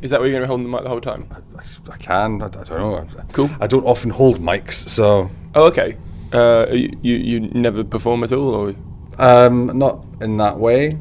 Is that where you're going to hold the mic the whole time? I can. I don't know. Cool. I don't often hold mics, so. Oh, okay. You never perform at all, or? Not in that way.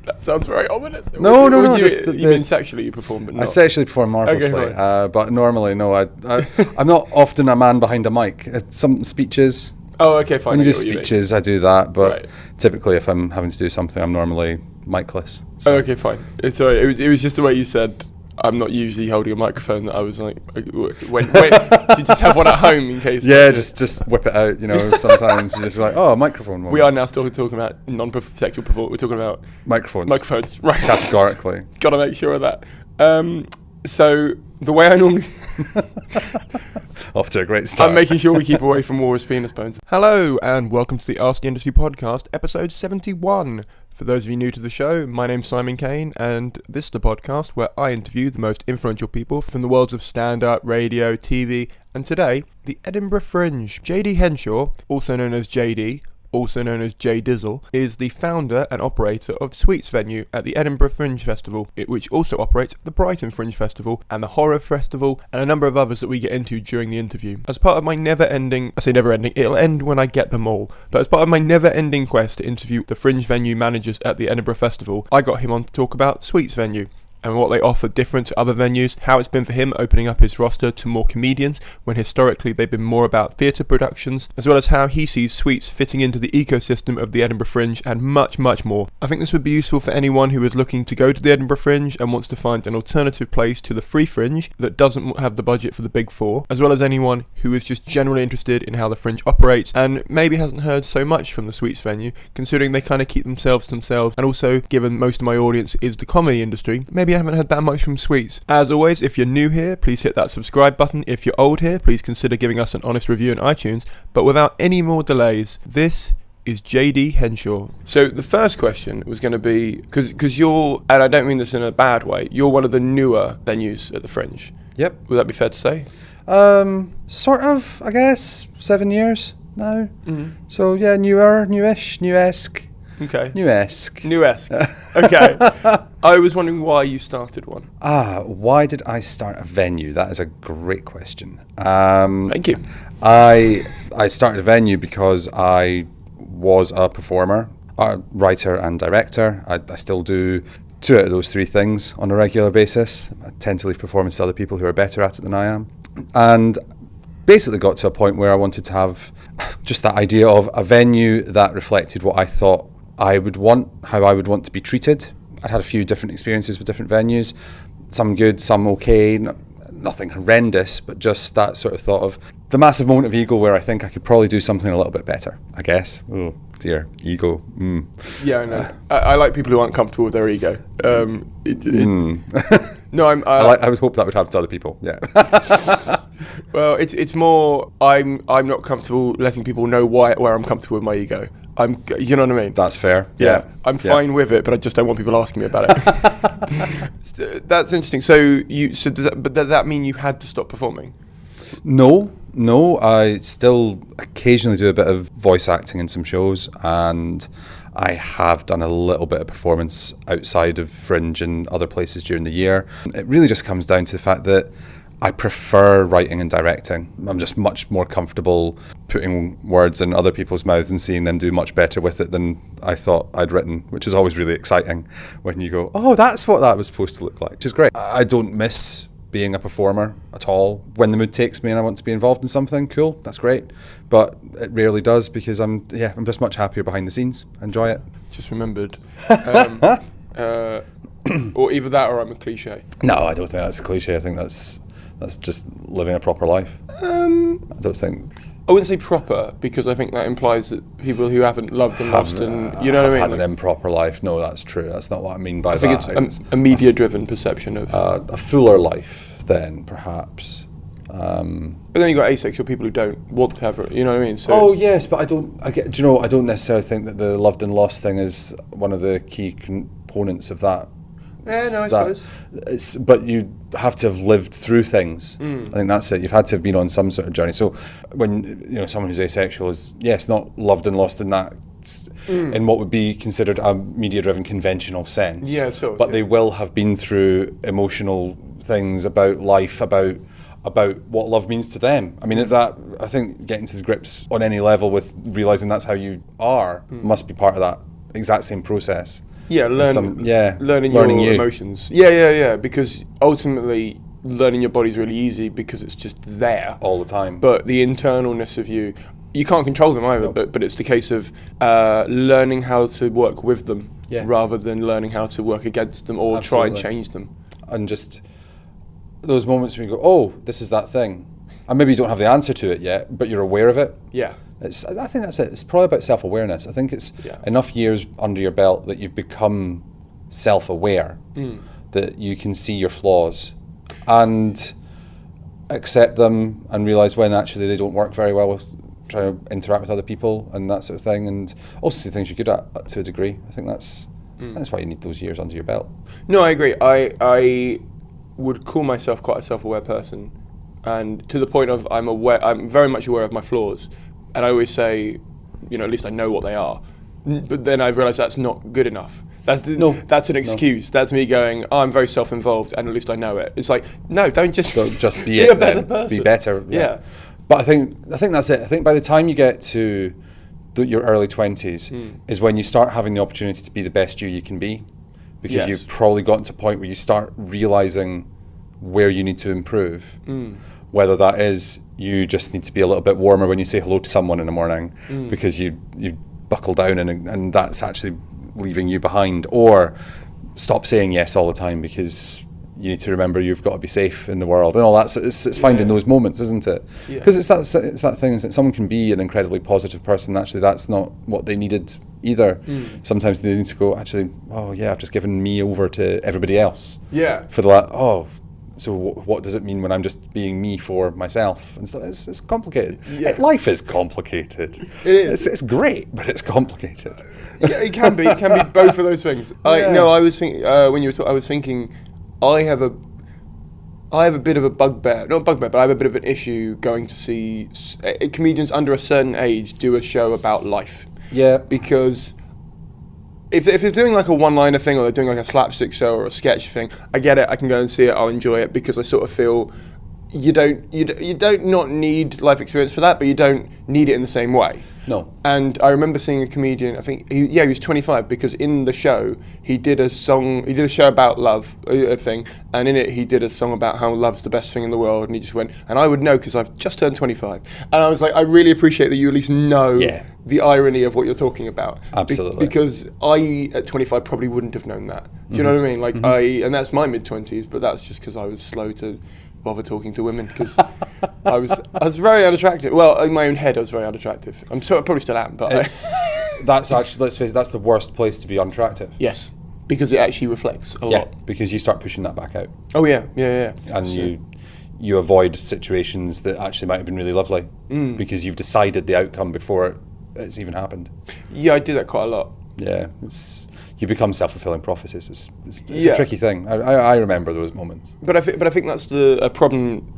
That sounds very ominous. No. You mean sexually you perform, but not? I sexually perform marvellously, Okay, but normally, no. I'm not often a man behind a mic. Some speeches. Oh, okay, fine. When you do speeches, I do that, but typically if I'm having to do something, I'm normally micless. So. Oh, okay, fine. Sorry, it was just the way you said, I'm not usually holding a microphone, that I was like, wait, do you just have one at home in case? Yeah, just whip it out, sometimes you're just like, oh, a microphone moment. We are now talking about non-sexual performance. We're talking about microphones, right. Categorically. Got to make sure of that. So the way I normally... Off to a great start. I'm making sure we keep away from Walrus penis bones. Hello, and welcome to the Ask the Industry podcast, episode 71. For those of you new to the show, my name's Simon Caine, and this is the podcast where I interview the most influential people from the worlds of stand-up, radio, TV, and today, the Edinburgh Fringe. JD Henshaw, also known as JD, also known as J Dizzle, is the founder and operator of Sweets venue at the Edinburgh Fringe Festival, which also operates the Brighton Fringe Festival and the Horror Festival and a number of others that we get into during the interview. As part of my never-ending, it'll end when I get them all, but as part of my never-ending quest to interview the Fringe venue managers at the Edinburgh Festival, I got him on to talk about Sweets venue and what they offer different to other venues, how it's been for him opening up his roster to more comedians when historically they've been more about theatre productions, as well as how he sees Sweets fitting into the ecosystem of the Edinburgh Fringe, and much, much more. I think this would be useful for anyone who is looking to go to the Edinburgh Fringe and wants to find an alternative place to the free Fringe that doesn't have the budget for the big four, as well as anyone who is just generally interested in how the Fringe operates and maybe hasn't heard so much from the Sweets venue, considering they kind of keep themselves to themselves, and also, given most of my audience is the comedy industry, maybe I haven't heard that much from Sweets. As always, if you're new here, please hit that subscribe button. If you're old here, please consider giving us an honest review on iTunes. But without any more delays, this is JD Henshaw. So the first question was going to be, because you're, and I don't mean this in a bad way, you're one of the newer venues at the Fringe. Yep. Would that be fair to say? Sort of, I guess. 7 years now. Mm-hmm. So yeah, newish, new-esque. Okay. New-esque. Okay. I was wondering why you started one. Why did I start a venue? That is a great question. Thank you. I started a venue because I was a performer, a writer and director. I still do 2 out of those 3 things on a regular basis. I tend to leave performance to other people who are better at it than I am. And basically got to a point where I wanted to have just that idea of a venue that reflected what I thought I would want, how I would want to be treated. I'd had a few different experiences with different venues, some good, some okay, nothing horrendous, but just that sort of thought of the massive moment of ego where I think I could probably do something a little bit better, I guess. Oh dear, ego. Yeah, I know. I like people who aren't comfortable with their ego. No, I would hope that would happen to other people. Yeah. Well, it's more I'm not comfortable letting people know where I'm comfortable with my ego. You know what I mean? That's fair. Yeah. I'm fine with it, but I just don't want people asking me about it. That's interesting. So does that mean you had to stop performing? No, I still occasionally do a bit of voice acting in some shows, and I have done a little bit of performance outside of Fringe and other places during the year. It really just comes down to the fact that I prefer writing and directing. I'm just much more comfortable putting words in other people's mouths and seeing them do much better with it than I thought I'd written, which is always really exciting when you go, oh, that's what that was supposed to look like, which is great. I don't miss being a performer at all. When the mood takes me and I want to be involved in something, cool, that's great. But it rarely does, because I'm just much happier behind the scenes. I enjoy it. Just remembered. Or either that or I'm a cliche. No, I don't think that's a cliche. I think that's just living a proper life. I don't think... I wouldn't say proper, because I think that implies that people who haven't loved and lost and... You know what I mean? Had an improper life. No, that's true. That's not what I mean by that. I think it's a media-driven perception of... a fuller life, then, perhaps. But then you've got asexual people who don't want to have it, you know what I mean? So yes, but I don't necessarily think that the loved and lost thing is one of the key components of that. Yeah, no, I suppose. But you have to have lived through things. I think that's it. You've had to have been on some sort of journey. So when someone who's asexual is, yes, not loved and lost in that in what would be considered a media-driven conventional sense. Yeah, sure. But they will have been through emotional things about life, about what love means to them. I mean, I think getting to the grips on any level with realising that's how you are must be part of that exact same process. Yeah, learning your emotions. Yeah. Because ultimately, learning your body's really easy because it's just there all the time. But the internalness of you can't control them either. No. But it's the case of learning how to work with them rather than learning how to work against them or try and change them. And just those moments when you go, oh, this is that thing, and maybe you don't have the answer to it yet, but you're aware of it. Yeah. I think that's it. It's probably about self-awareness. I think it's enough years under your belt that you've become self-aware, that you can see your flaws and accept them and realise when actually they don't work very well with trying to interact with other people and that sort of thing, and also see things you're good at to a degree. I think that's why you need those years under your belt. No, I agree. I would call myself quite a self-aware person, and to the point of I'm very much aware of my flaws, and I always say, at least I know what they are. But then I've realised that's not good enough. That's an excuse. No. That's me going, I'm very self-involved, and at least I know it. It's like, no, don't just be a better person. Be better. Yeah. But I think that's it. I think by the time you get to your early 20s is when you start having the opportunity to be the best you can be, because you've probably gotten to a point where you start realising where you need to improve. Whether that is you just need to be a little bit warmer when you say hello to someone in the morning because you buckle down and that's actually leaving you behind, or stop saying yes all the time because you need to remember you've got to be safe in the world and all that. So it's finding those moments, isn't it? Because it's that thing, is that someone can be an incredibly positive person. Actually, that's not what they needed either. Sometimes they need to go, actually, I've just given me over to everybody else. Yeah. For the so what does it mean when I'm just being me for myself? And so it's complicated. Yeah. Life is complicated. It is. It's great, but it's complicated. Yeah, it can be. It can be both of those things. I was thinking when you were talking, I was thinking, I have a bit of a bugbear, not bugbear, but I have a bit of an issue going to see comedians under a certain age do a show about life. Yeah. Because if they're doing like a one-liner thing, or they're doing like a slapstick show or a sketch thing, I get it. I can go and see it. I'll enjoy it because I sort of feel you don't not need life experience for that, but you don't need it in the same way. No. And I remember seeing a comedian, I think, he was 25, because in the show, he did a show about love, a thing, and in it he did a song about how love's the best thing in the world, and he just went, and I would know because I've just turned 25. And I was like, I really appreciate that you at least know the irony of what you're talking about. Absolutely. Because I, at 25, probably wouldn't have known that. Do you know what I mean? Like, and that's my mid-20s, but that's just because I was slow to bother talking to women, because I was very unattractive. Well, in my own head, I was very unattractive. I probably still am, but that's actually, let's face it, that's the worst place to be unattractive. Yes, because it actually reflects a lot. Because you start pushing that back out. Oh yeah. And you avoid situations that actually might have been really lovely because you've decided the outcome before it's even happened. Yeah, I do that quite a lot. Yeah, you become self-fulfilling prophecies. It's a tricky thing. I remember those moments. But I think that's a problem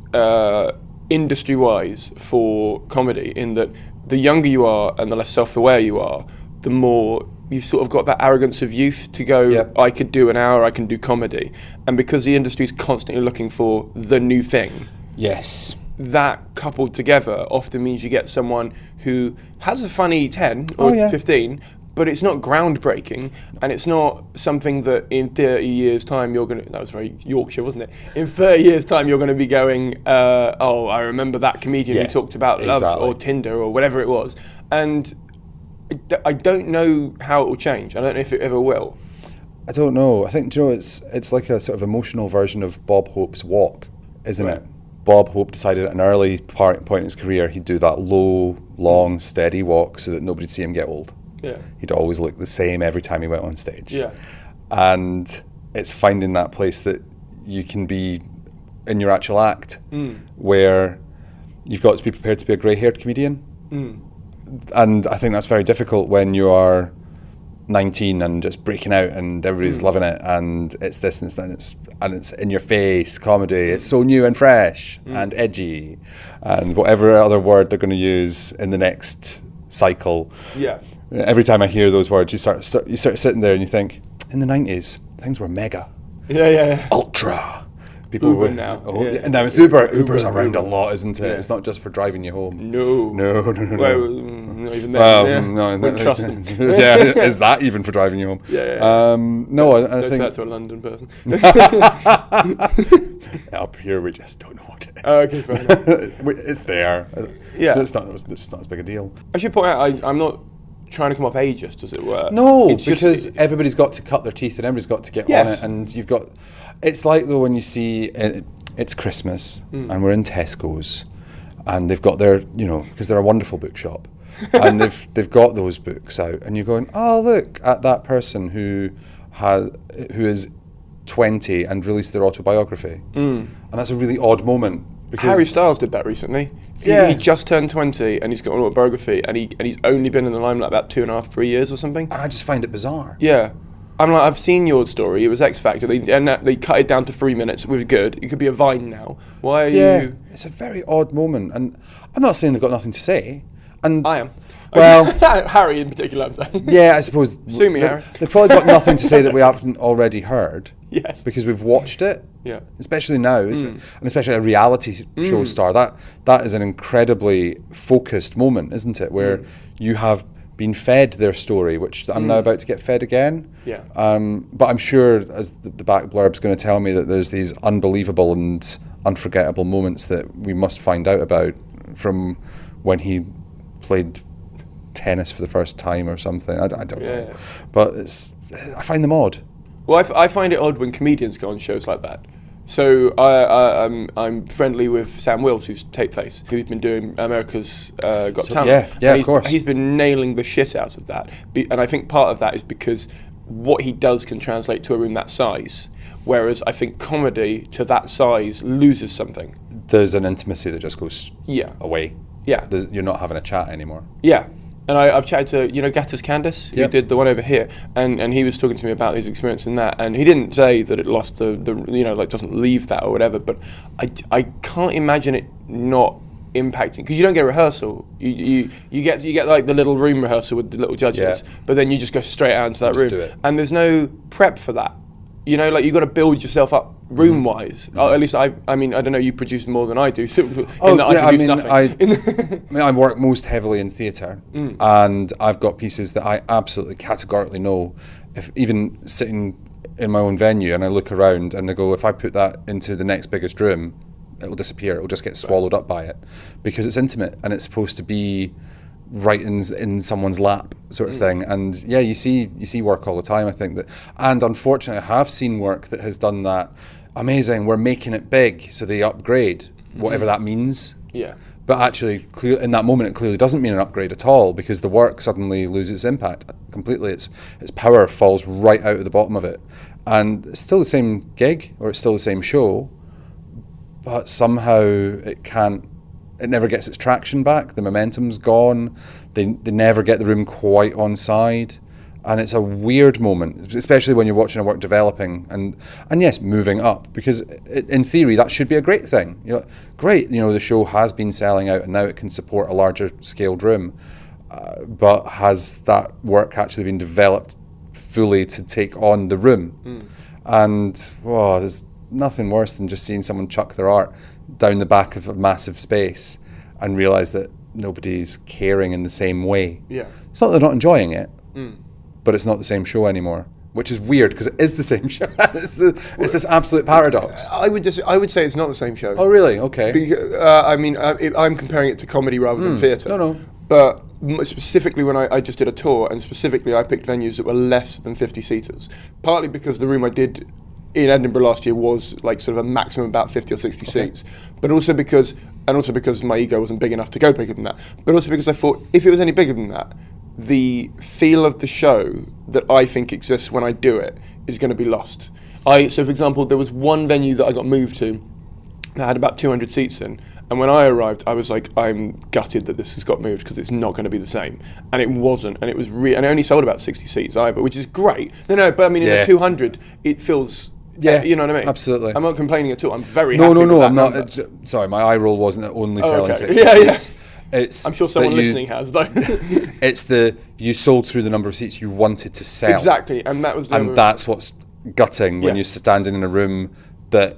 industry-wise for comedy, in that the younger you are and the less self-aware you are, the more you've sort of got that arrogance of youth to go, I could do an hour, I can do comedy. And because the industry's constantly looking for the new thing. Yes. That coupled together often means you get someone who has a funny 10 or 15, but it's not groundbreaking, and it's not something that in 30 years' time you're going to... That was very Yorkshire, wasn't it? In 30 years' time you're going to be going, I remember that comedian who talked about love or Tinder or whatever it was. And I don't know how it will change. I don't know if it ever will. I don't know. I think, it's like a sort of emotional version of Bob Hope's walk, isn't it? Bob Hope decided at an early point in his career he'd do that low, long, steady walk so that nobody'd see him get old. Yeah. He'd always look the same every time he went on stage. Yeah. And it's finding that place that you can be in your actual act, where you've got to be prepared to be a grey-haired comedian. And I think that's very difficult when you are 19 and just breaking out and everybody's loving it, and it's this and it's that, and it's in your face comedy. It's so new and fresh and edgy and whatever other word they're going to use in the next cycle. Yeah. every time I hear those words, you start sitting there and you think, in the 90s, things were mega. Yeah. Ultra. People Uber now. Now it's Uber. Uber's around a lot, isn't it? Yeah. It's not just for driving you home. No. Well, not even that. Wouldn't trust them. Yeah, is that even for driving you home? Yeah. No, I think... that to a London person. Up here, we just don't know what it is. Okay, fair enough. It's there. Yeah. It's not as big a deal. I should point out, I'm not trying to come off ageist, as it were. No, because everybody's got to cut their teeth and everybody's got to get on it, and you've got... It's like, though, when you see it's Christmas and we're in Tesco's and they've got their, because they're a wonderful bookshop, and they've got those books out, and you're going, oh, look at that person who is 20 and released their autobiography, and that's a really odd moment. Because Harry Styles did that recently. He just turned 20 and he's got an autobiography, and he's only been in the limelight about 2.5, 3 years or something. And I just find it bizarre. Yeah. I'm like, I've seen your story. It was X Factor. They cut it down to 3 minutes. It was good. It could be a Vine now. Why are you... It's a very odd moment. And I'm not saying they've got nothing to say. And I am. Well... Harry in particular, I'm saying. Yeah, I suppose... Sue me, Harry. They've probably got nothing to say that we haven't already heard. Yes. Because we've watched it. Yeah. Especially now. And especially a reality show star. That is an incredibly focused moment, isn't it? Where you have... been fed their story, which I'm now about to get fed again. Yeah. But I'm sure, as the back blurb's going to tell me, that there's these unbelievable and unforgettable moments that we must find out about, from when he played tennis for the first time or something. I don't know. But I find them odd. Well, I find it odd when comedians go on shows like that. So I'm friendly with Sam Wills, who's Tapeface, who's been doing America's Got Talent. Yeah, of course. He's been nailing the shit out of that. And I think part of that is because what he does can translate to a room that size, whereas I think comedy to that size loses something. There's an intimacy that just goes away. Yeah. You're not having a chat anymore. Yeah. And I've chatted to, Gattas Candice, who did the one over here, and he was talking to me about his experience in that, and he didn't say that it lost doesn't leave that or whatever, but I can't imagine it not impacting, because you don't get a rehearsal. You get like the little room rehearsal with the little judges, but then you just go straight out into that room, and there's no prep for that. You've got to build yourself up room-wise. At least I mean, I don't know. You produce more than I do. So I work most heavily in theatre, and I've got pieces that I absolutely categorically know. If even sitting in my own venue and I look around and I go, if I put that into the next biggest room, it'll disappear. It'll just get swallowed up by it, because it's intimate and it's supposed to be right in someone's lap, sort of thing. And you see work all the time, I think, that, and unfortunately I have seen work that has done that. Amazing, we're making it big, so they upgrade, whatever that means. Yeah. But actually, in that moment, it clearly doesn't mean an upgrade at all, because the work suddenly loses its impact completely. Its power falls right out of the bottom of it, and it's still the same gig, or it's still the same show, but somehow it never gets its traction back. The momentum's gone. They never get the room quite on side. And it's a weird moment, especially when you're watching a work developing and yes, moving up, because in theory that should be a great thing. Great, the show has been selling out and now it can support a larger scaled room. But has that work actually been developed fully to take on the room? And there's nothing worse than just seeing someone chuck their art down the back of a massive space and realise that nobody's caring in the same way. Yeah. It's not that they're not enjoying it, but it's not the same show anymore, which is weird because it is the same show. It's this absolute paradox. I would say it's not the same show. Oh, really? Okay. I'm comparing it to comedy rather than theatre. No. But specifically when I just did a tour, and specifically I picked venues that were less than 50 seaters, partly because the room I did in Edinburgh last year was like sort of a maximum about 50 or 60 seats, but also because my ego wasn't big enough to go bigger than that, but also because I thought if it was any bigger than that, the feel of the show that I think exists when I do it is going to be lost. So for example, there was one venue that I got moved to that had about 200 seats in, and when I arrived, I was like, I'm gutted that this has got moved because it's not going to be the same. And it wasn't, and it was and I only sold about 60 seats either, which is great. No, but I mean, in the 200, it feels... Yeah, you know what I mean? Absolutely. I'm not complaining at all. I'm very happy with that I'm number. not. Sorry, my eye roll wasn't only selling 60 Yeah. seats. I'm sure someone listening has, though. It's the you sold through the number of seats you wanted to sell. Exactly, and that was that's what's gutting when you're standing in a room that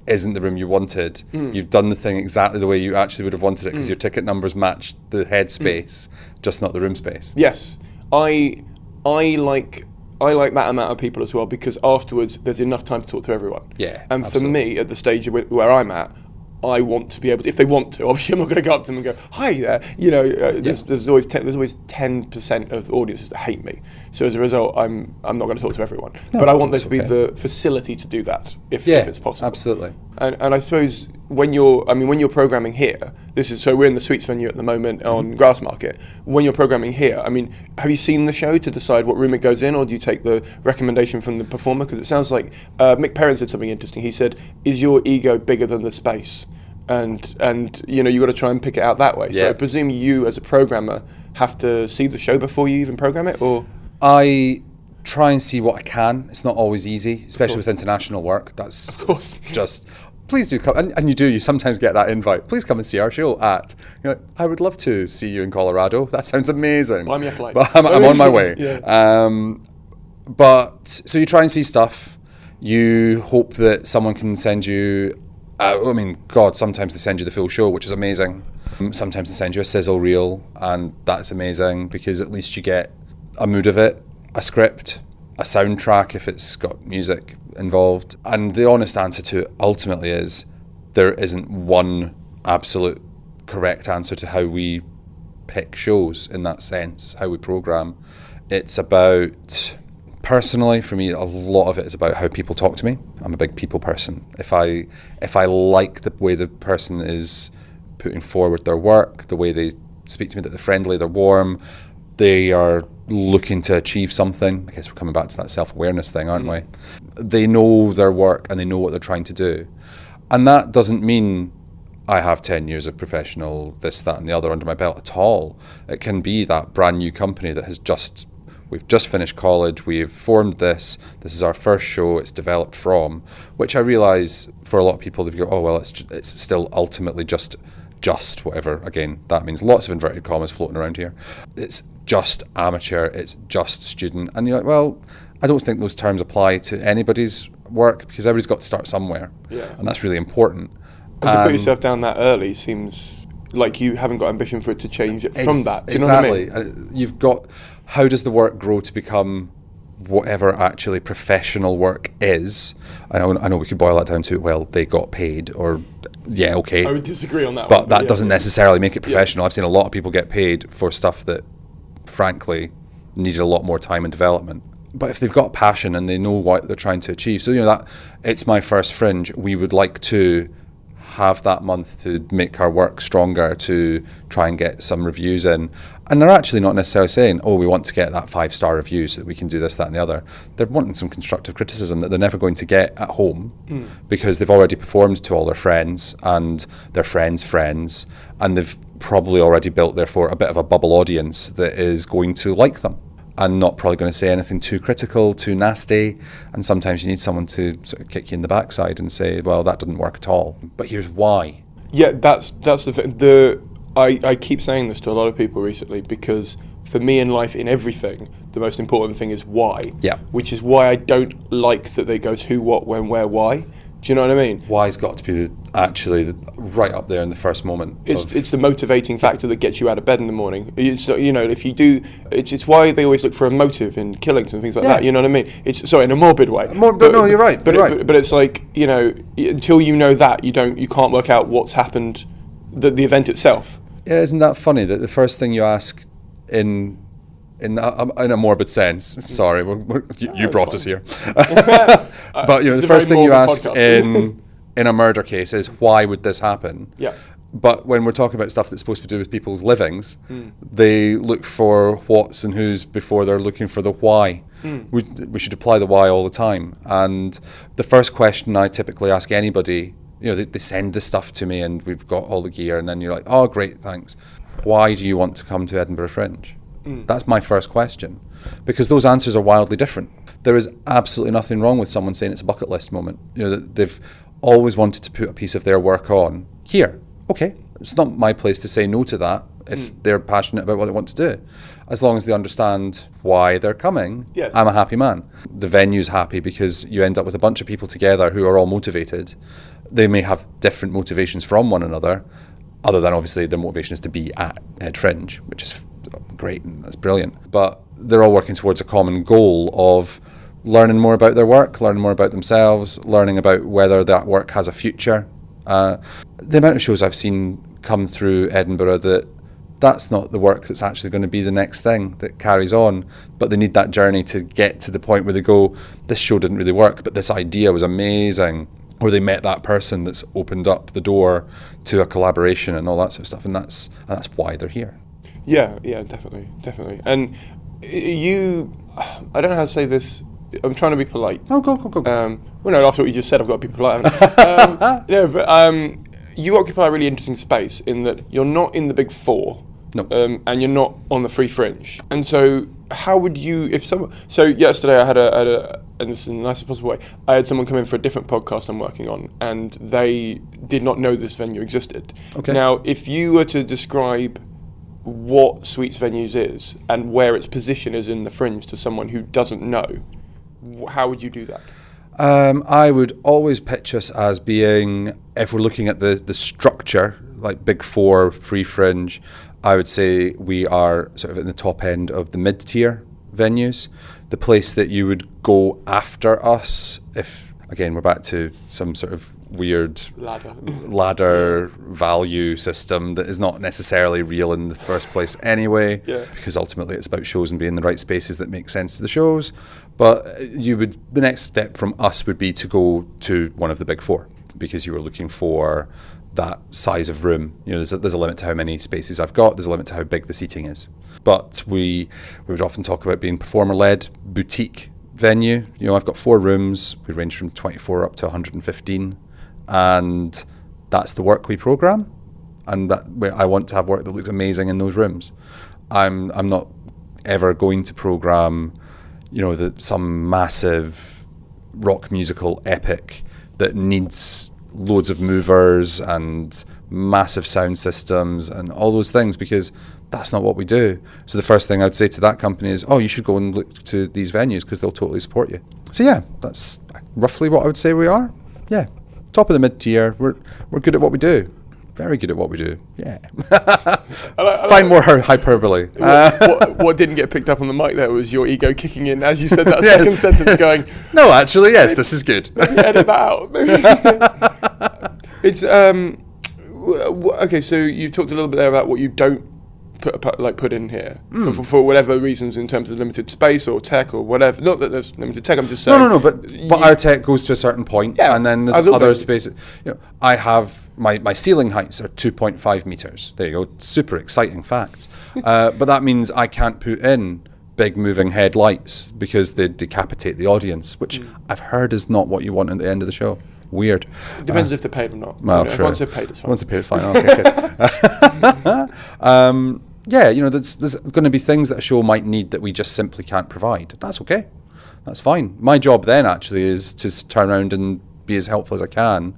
isn't the room you wanted. You've done the thing exactly the way you actually would have wanted it because your ticket numbers match the head space, just not the room space. Yes, I like that amount of people as well, because afterwards there's enough time to talk to everyone. Yeah, and absolutely. for me, at the stage where I'm at, I want to be able to, if they want to, obviously I'm not going to go up to them and go, hi there, there's always 10% of audiences that hate me. So as a result, I'm not going to talk to everyone. No, but I want there to be okay. the facility to do that, if it's possible. Absolutely. And I suppose when you're programming here, so we're in the Sweets venue at the moment on Grassmarket. When you're programming here, I mean, have you seen the show to decide what room it goes in, or do you take the recommendation from the performer? Because it sounds like Mick Perrin said something interesting. He said, "Is your ego bigger than the space?" And you got to try and pick it out that way. So I presume you, as a programmer, have to see the show before you even program it, or I try and see what I can. It's not always easy, especially with international work. That's of course. Just please do come, and you sometimes get that invite. Please come and see our show at. I would love to see you in Colorado. That sounds amazing. Buy me a flight. But I'm on my way. Yeah. But so you try and see stuff. You hope that someone can send you. Sometimes they send you the full show, which is amazing. Sometimes they send you a sizzle reel, and that's amazing because at least you get a mood of it, a script, a soundtrack if it's got music involved. And the honest answer to it ultimately is there isn't one absolute correct answer to how we pick shows in that sense, how we program. It's about... Personally, for me, a lot of it is about how people talk to me. I'm a big people person. If I like the way the person is putting forward their work, the way they speak to me, that they're friendly, they're warm, they are looking to achieve something. I guess we're coming back to that self-awareness thing, aren't we? They know their work and they know what they're trying to do. And that doesn't mean I have 10 years of professional this, that and the other under my belt at all. It can be that brand new company that has we've just finished college, we've formed this is our first show, it's developed from, which I realise for a lot of people, they go, oh, well, it's still ultimately just whatever. Again, that means lots of inverted commas floating around here. It's just amateur, it's just student. And you're like, well, I don't think those terms apply to anybody's work because everybody's got to start somewhere. Yeah. And that's really important. And to put yourself down that early seems like you haven't got ambition for it to change it from that. Do you know what I mean? You've got... How does the work grow to become whatever actually professional work is? I know we could boil that down to, well, they got paid, or okay. I would disagree on that but that doesn't necessarily make it professional. I've seen a lot of people get paid for stuff that, frankly, needed a lot more time and development. But if they've got passion and they know what they're trying to achieve, so that it's my first Fringe, we would like to have that month to make our work stronger, to try and get some reviews in. And they're actually not necessarily saying, oh, we want to get that 5-star review so that we can do this, that and the other. They're wanting some constructive criticism that they're never going to get at home because they've already performed to all their friends and their friends' friends, and they've probably already built, therefore, a bit of a bubble audience that is going to like them and not probably going to say anything too critical, too nasty. And sometimes you need someone to sort of kick you in the backside and say, well, that didn't work at all, but here's why. Yeah, that's I keep saying this to a lot of people recently because for me in life, in everything, the most important thing is why. Yeah. Which is why I don't like that they goes who, what, when, where, why. Do you know what I mean? Why's got to be right up there in the first moment. It's the motivating factor that gets you out of bed in the morning. It's, if you do, it's why they always look for a motive in killings and things like that. You know what I mean? It's in a morbid way. No, you're right. But it's like until you know that you can't work out what's happened, the event itself. Yeah, isn't that funny that the first thing you ask in a morbid sense, sorry, you brought us here, but the first thing you ask in a murder case is, why would this happen? Yeah. But when we're talking about stuff that's supposed to do with people's livings, they look for what's and who's before they're looking for the why. We should apply the why all the time. And the first question I typically ask anybody, they send the stuff to me and we've got all the gear, and then you're like, oh, great, thanks. Why do you want to come to Edinburgh Fringe? That's my first question, because those answers are wildly different. There is absolutely nothing wrong with someone saying it's a bucket list moment. That they've always wanted to put a piece of their work on here. Okay, it's not my place to say no to that. if they're passionate about what they want to do. As long as they understand why they're coming, Yes. I'm a happy man. The venue's happy because you end up with a bunch of people together who are all motivated. They may have different motivations from one another, other than obviously their motivation is to be at Ed Fringe, which is great and that's brilliant. But they're all working towards a common goal of learning more about their work, learning more about themselves, learning about whether that work has a future. The amount of shows I've seen come through Edinburgh that's not the work that's actually going to be the next thing that carries on, but they need that journey to get to the point where they go, this show didn't really work, but this idea was amazing, or they met that person that's opened up the door to a collaboration and all that sort of stuff, and that's why they're here. Yeah, definitely. And I don't know how to say this. I'm trying to be polite. Oh, go. Well, no, after what you just said, I've got to be polite, haven't I? But you occupy a really interesting space in that you're not in the big four. No. And you're not on the free fringe. And so how would you, so yesterday I had and this is in the nicest possible way, I had someone come in for a different podcast I'm working on, and they did not know this venue existed. Okay. Now, if you were to describe what Sweets Venues is and where its position is in the fringe to someone who doesn't know, how would you do that? I would always pitch us as being, if we're looking at the structure, like Big Four, Free Fringe, I would say we are sort of at the top end of the mid-tier venues. The place that you would go after us, if, again, we're back to some sort of weird ladder value system that is not necessarily real in the first place anyway, because ultimately it's about shows and being in the right spaces that make sense to the shows. But the next step from us would be to go to one of the Big Four, because you were looking for that size of room. You know, there's a limit to how many spaces I've got, there's a limit to how big the seating is. But we would often talk about being performer-led, boutique venue. You know, I've got 4 rooms, we range from 24 up to 115, and that's the work we program, and I want to have work that looks amazing in those rooms. I'm not ever going to program, you know, some massive rock musical epic that needs loads of movers and massive sound systems and all those things, because that's not what we do. So the first thing I'd say to that company is, you should go and look to these venues because they'll totally support you. So yeah, that's roughly what I would say we are. Yeah, top of the mid-tier. We're good at what we do. Very good at what we do. Yeah. Find more hyperbole. What didn't get picked up on the mic there was your ego kicking in as you said that second sentence, going, no, actually, yes, this is good. Edit that out. It's okay. So you talked a little bit there about what you don't put in here for whatever reasons, in terms of limited space or tech or whatever. Not that there's limited tech. I'm just saying. No. But our tech goes to a certain point, and then there's other spaces. You know, I have my ceiling heights are 2.5 meters. There you go. Super exciting facts. But that means I can't put in big moving headlights because they decapitate the audience, which I've heard is not what you want at the end of the show. Weird. It depends if they're paid or not. Well, sure. Once they're paid, it's fine. Once they're paid, fine. Okay, good. Yeah, you know, there's going to be things that a show might need that we just simply can't provide. That's okay. That's fine. My job then actually is to turn around and be as helpful as I can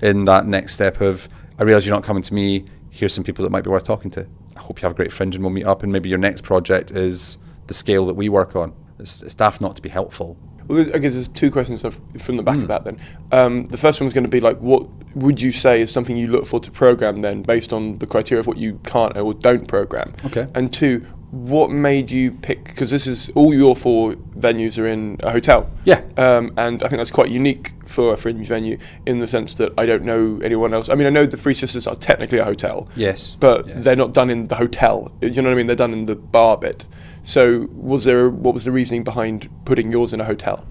in that next step of, I realise you're not coming to me, here's some people that might be worth talking to. I hope you have a great fringe and we'll meet up, and maybe your next project is the scale that we work on. It's daft not to be helpful. Well, I guess there's 2 questions from the back of that then. The first one is going to be like, what would you say is something you look for to program then, based on the criteria of what you can't or don't program? Okay. And 2, what made you pick, because this is, all your 4 venues are in a hotel. Yeah. And I think that's quite unique for a fringe venue, in the sense that I don't know anyone else. I mean, I know the Three Sisters are technically a hotel. Yes. But they're not done in the hotel. You know what I mean? They're done in the bar bit. So what was the reasoning behind putting yours in a hotel?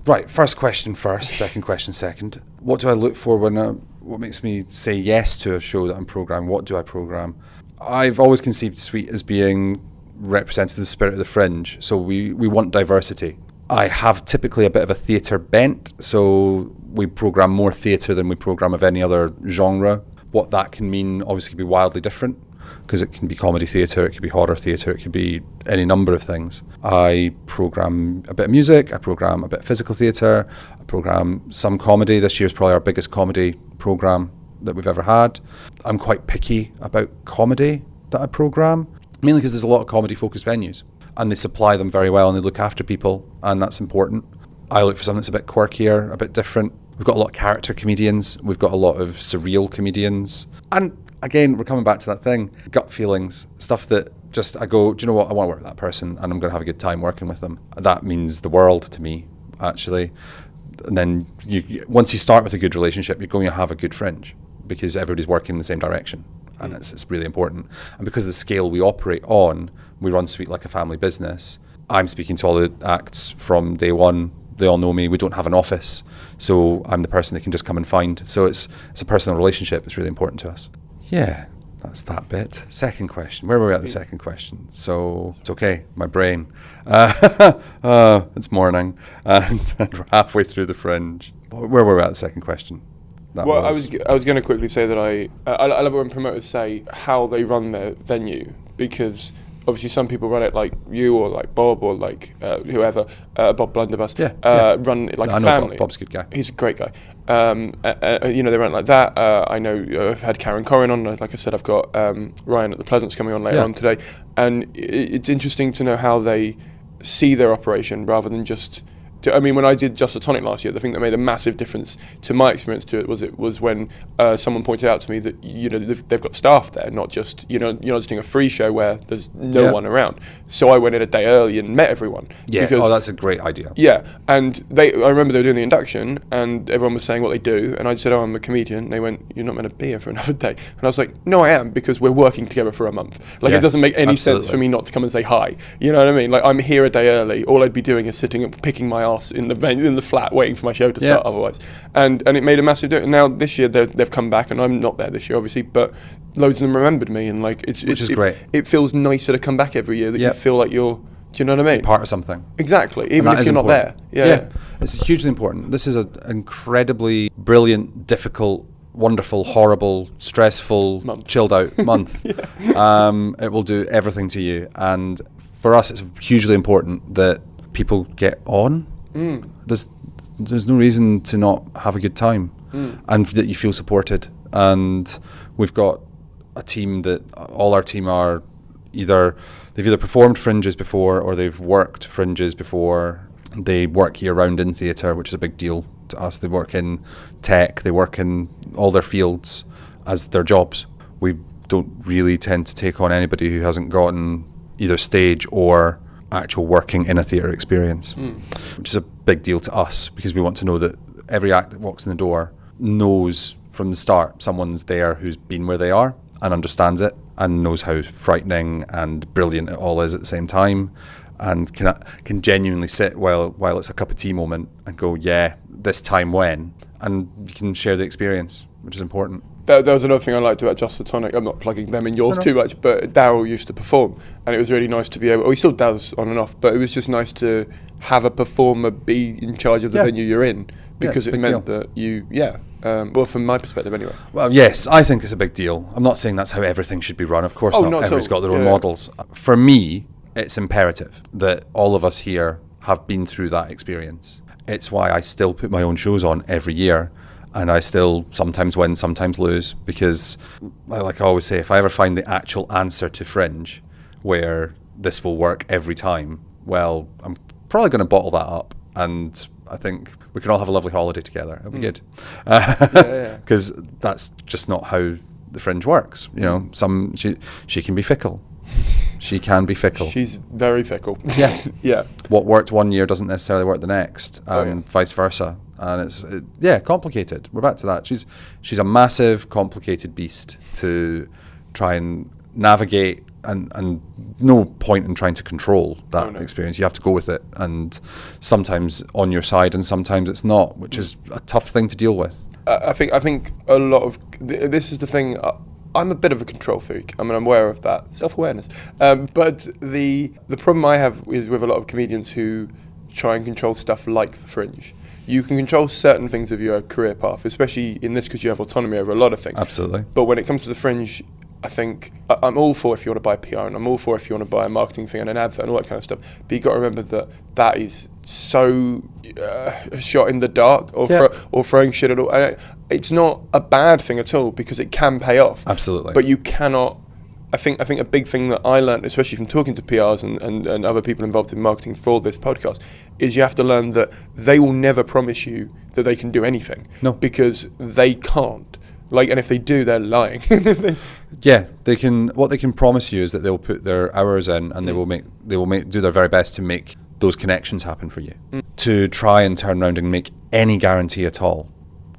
Right, first question first, second question second. What do I look for what makes me say yes to a show that I'm programming? What do I program? I've always conceived Sweet as being representative of the spirit of the fringe, so we want diversity. I have typically a bit of a theatre bent, so we program more theatre than we program of any other genre. What that can mean obviously can be wildly different, because it can be comedy theatre, it could be horror theatre, it could be any number of things. I program a bit of music, I program a bit of physical theatre, I program some comedy. This year's probably our biggest comedy programme that we've ever had. I'm quite picky about comedy that I programme, mainly because there's a lot of comedy-focused venues, and they supply them very well and they look after people, and that's important. I look for something that's a bit quirkier, a bit different. We've got a lot of character comedians. We've got a lot of surreal comedians. And again, we're coming back to that thing, gut feelings, stuff that just I go, do you know what? I want to work with that person and I'm going to have a good time working with them. That means the world to me, actually. And then once you start with a good relationship, you're going to have a good fringe because everybody's working in the same direction. And it's really important. And because of the scale we operate on, we run Sweet like a family business. I'm speaking to all the acts from day one. They all know me. We don't have an office, so I'm the person they can just come and find. So it's a personal relationship. It's really important to us. Yeah, that's that bit. Second question. Where were we at the second question? So it's okay, my brain. It's morning, and we're halfway through the fringe. Where were we at the second question? I was going to quickly say that I love it when promoters say how they run their venue, because obviously some people run it like you or like Bob or like whoever, Bob Blunderbuss, run it like a family. Bob's a good guy. He's a great guy. They run it like that. I know I've had Karen Corrin on. Like I said, I've got Ryan at the Pleasance coming on later on today. And it's interesting to know how they see their operation rather than just... when I did Just a Tonic last year, the thing that made a massive difference to my experience to it was when someone pointed out to me that they've got staff there, not just you're not just doing a free show where there's no one around. So I went in a day early and met everyone. Yeah, because, that's a great idea. Yeah, and I remember they were doing the induction and everyone was saying what they do, and I said, I'm a comedian. And they went, you're not meant to be here for another day. And I was like, no, I am, because we're working together for a month. It doesn't make any sense for me not to come and say hi. You know what I mean? Like, I'm here a day early. All I'd be doing is sitting and picking my ass in the flat waiting for my show to start otherwise, and it made a massive difference. Now this year they've come back and I'm not there this year obviously, but loads of them remembered me, and like which is great. It feels nicer to come back every year that you feel like you're, do you know what I mean, part of something. Exactly, even if you're not there. Yeah, it's hugely important. This is an incredibly brilliant, difficult, wonderful, horrible, stressful, chilled out month. It will do everything to you, and for us it's hugely important that people get on. There's no reason to not have a good time, and that you feel supported. And we've got a team that all our team are they've either performed fringes before or they've worked fringes before. They work year round in theatre, which is a big deal to us. They work in tech, they work in all their fields as their jobs. We don't really tend to take on anybody who hasn't gotten either stage or actual working in a theatre experience, which is a big deal to us, because we want to know that every act that walks in the door knows from the start someone's there who's been where they are and understands it and knows how frightening and brilliant it all is at the same time, and can genuinely sit while it's a cup of tea moment and go, yeah, this time when, and you can share the experience, which is important. That was another thing I liked about Just a Tonic. I'm not plugging them in yours too much, but Daryl used to perform, and it was really nice to be able... he still does on and off, but it was just nice to have a performer be in charge of the venue you're in, because it meant that you... well, from my perspective anyway. Well, yes, I think it's a big deal. I'm not saying that's how everything should be run. Of course not. Everybody's got their own models. For me, it's imperative that all of us here have been through that experience. It's why I still put my own shows on every year. And I still sometimes win, sometimes lose, because, like I always say, if I ever find the actual answer to Fringe where this will work every time, well, I'm probably going to bottle that up, and I think we can all have a lovely holiday together. It'll be good. Because that's just not how the Fringe works. You know, she can be fickle. She can be fickle. She's very fickle. Yeah. What worked one year doesn't necessarily work the next, and vice versa. And it's complicated. We're back to that. She's a massive, complicated beast to try and navigate, and no point in trying to control that experience. You have to go with it, and sometimes on your side, and sometimes it's not, which is a tough thing to deal with. I think a lot of this is the thing. I'm a bit of a control freak. I mean, I'm aware of that. Self-awareness. But the problem I have is with a lot of comedians who try and control stuff like the Fringe. You can control certain things of your career path, especially in this because you have autonomy over a lot of things. Absolutely. But when it comes to the Fringe, I think I'm all for if you want to buy PR, and I'm all for if you want to buy a marketing thing and an advert and all that kind of stuff. But you've got to remember that is so a shot in the dark, or or throwing shit at all. And it's not a bad thing at all, because it can pay off. Absolutely. But you cannot. I think a big thing that I learned, especially from talking to PRs and other people involved in marketing for this podcast, is you have to learn that they will never promise you that they can do anything. No. Because they can't. And if they do, they're lying. Yeah, they can. What they can promise you is that they'll put their hours in, and they will do their very best to make those connections happen for you. To try and turn around and make any guarantee at all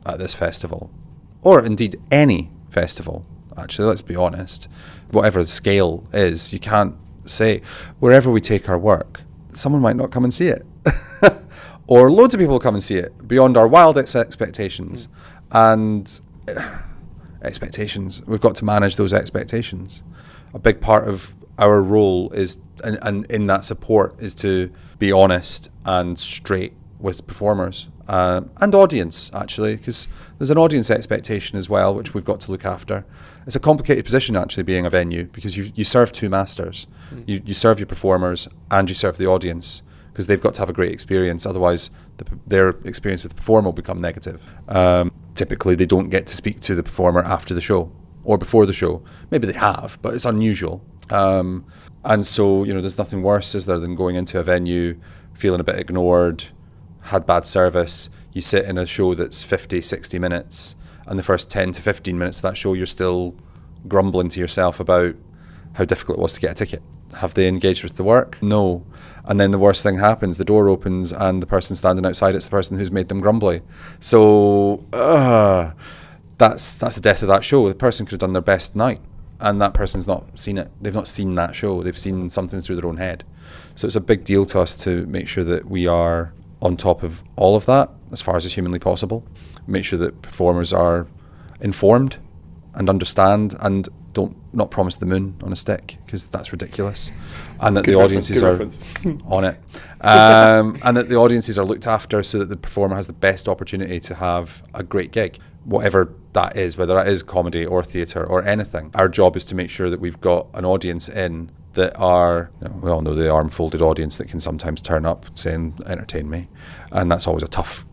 at this festival, or indeed any festival. Actually, let's be honest. Whatever the scale is, you can't say wherever we take our work, someone might not come and see it, or loads of people will come and see it beyond our wildest expectations. And expectations, we've got to manage those expectations. A big part of our role is, and in that support, is to be honest and straight with performers and audience, actually, because there's an audience expectation as well, which we've got to look after. It's a complicated position, actually, being a venue, because you serve two masters. You serve your performers and you serve the audience, because they've got to have a great experience. Otherwise, their experience with the performer will become negative. Typically, they don't get to speak to the performer after the show or before the show. Maybe they have, but it's unusual. And so, there's nothing worse, is there, than going into a venue, feeling a bit ignored, had bad service. You sit in a show that's 50, 60 minutes, and the first 10 to 15 minutes of that show, you're still grumbling to yourself about how difficult it was to get a ticket. Have they engaged with the work? No. And then the worst thing happens, the door opens and the person standing outside, it's the person who's made them grumbly. So that's the death of that show. The person could have done their best night, and that person's not seen it. They've not seen that show. They've seen something through their own head. So it's a big deal to us to make sure that we are on top of all of that as far as is humanly possible. Make sure that performers are informed and understand, and don't not promise the moon on a stick, because that's ridiculous, and that the audiences are on it, and that the audiences are looked after, so that the performer has the best opportunity to have a great gig, whatever that is, whether that is comedy or theatre or anything. Our job is to make sure that we've got an audience in that are, we all know the arm-folded audience that can sometimes turn up saying, entertain me, and that's always a tough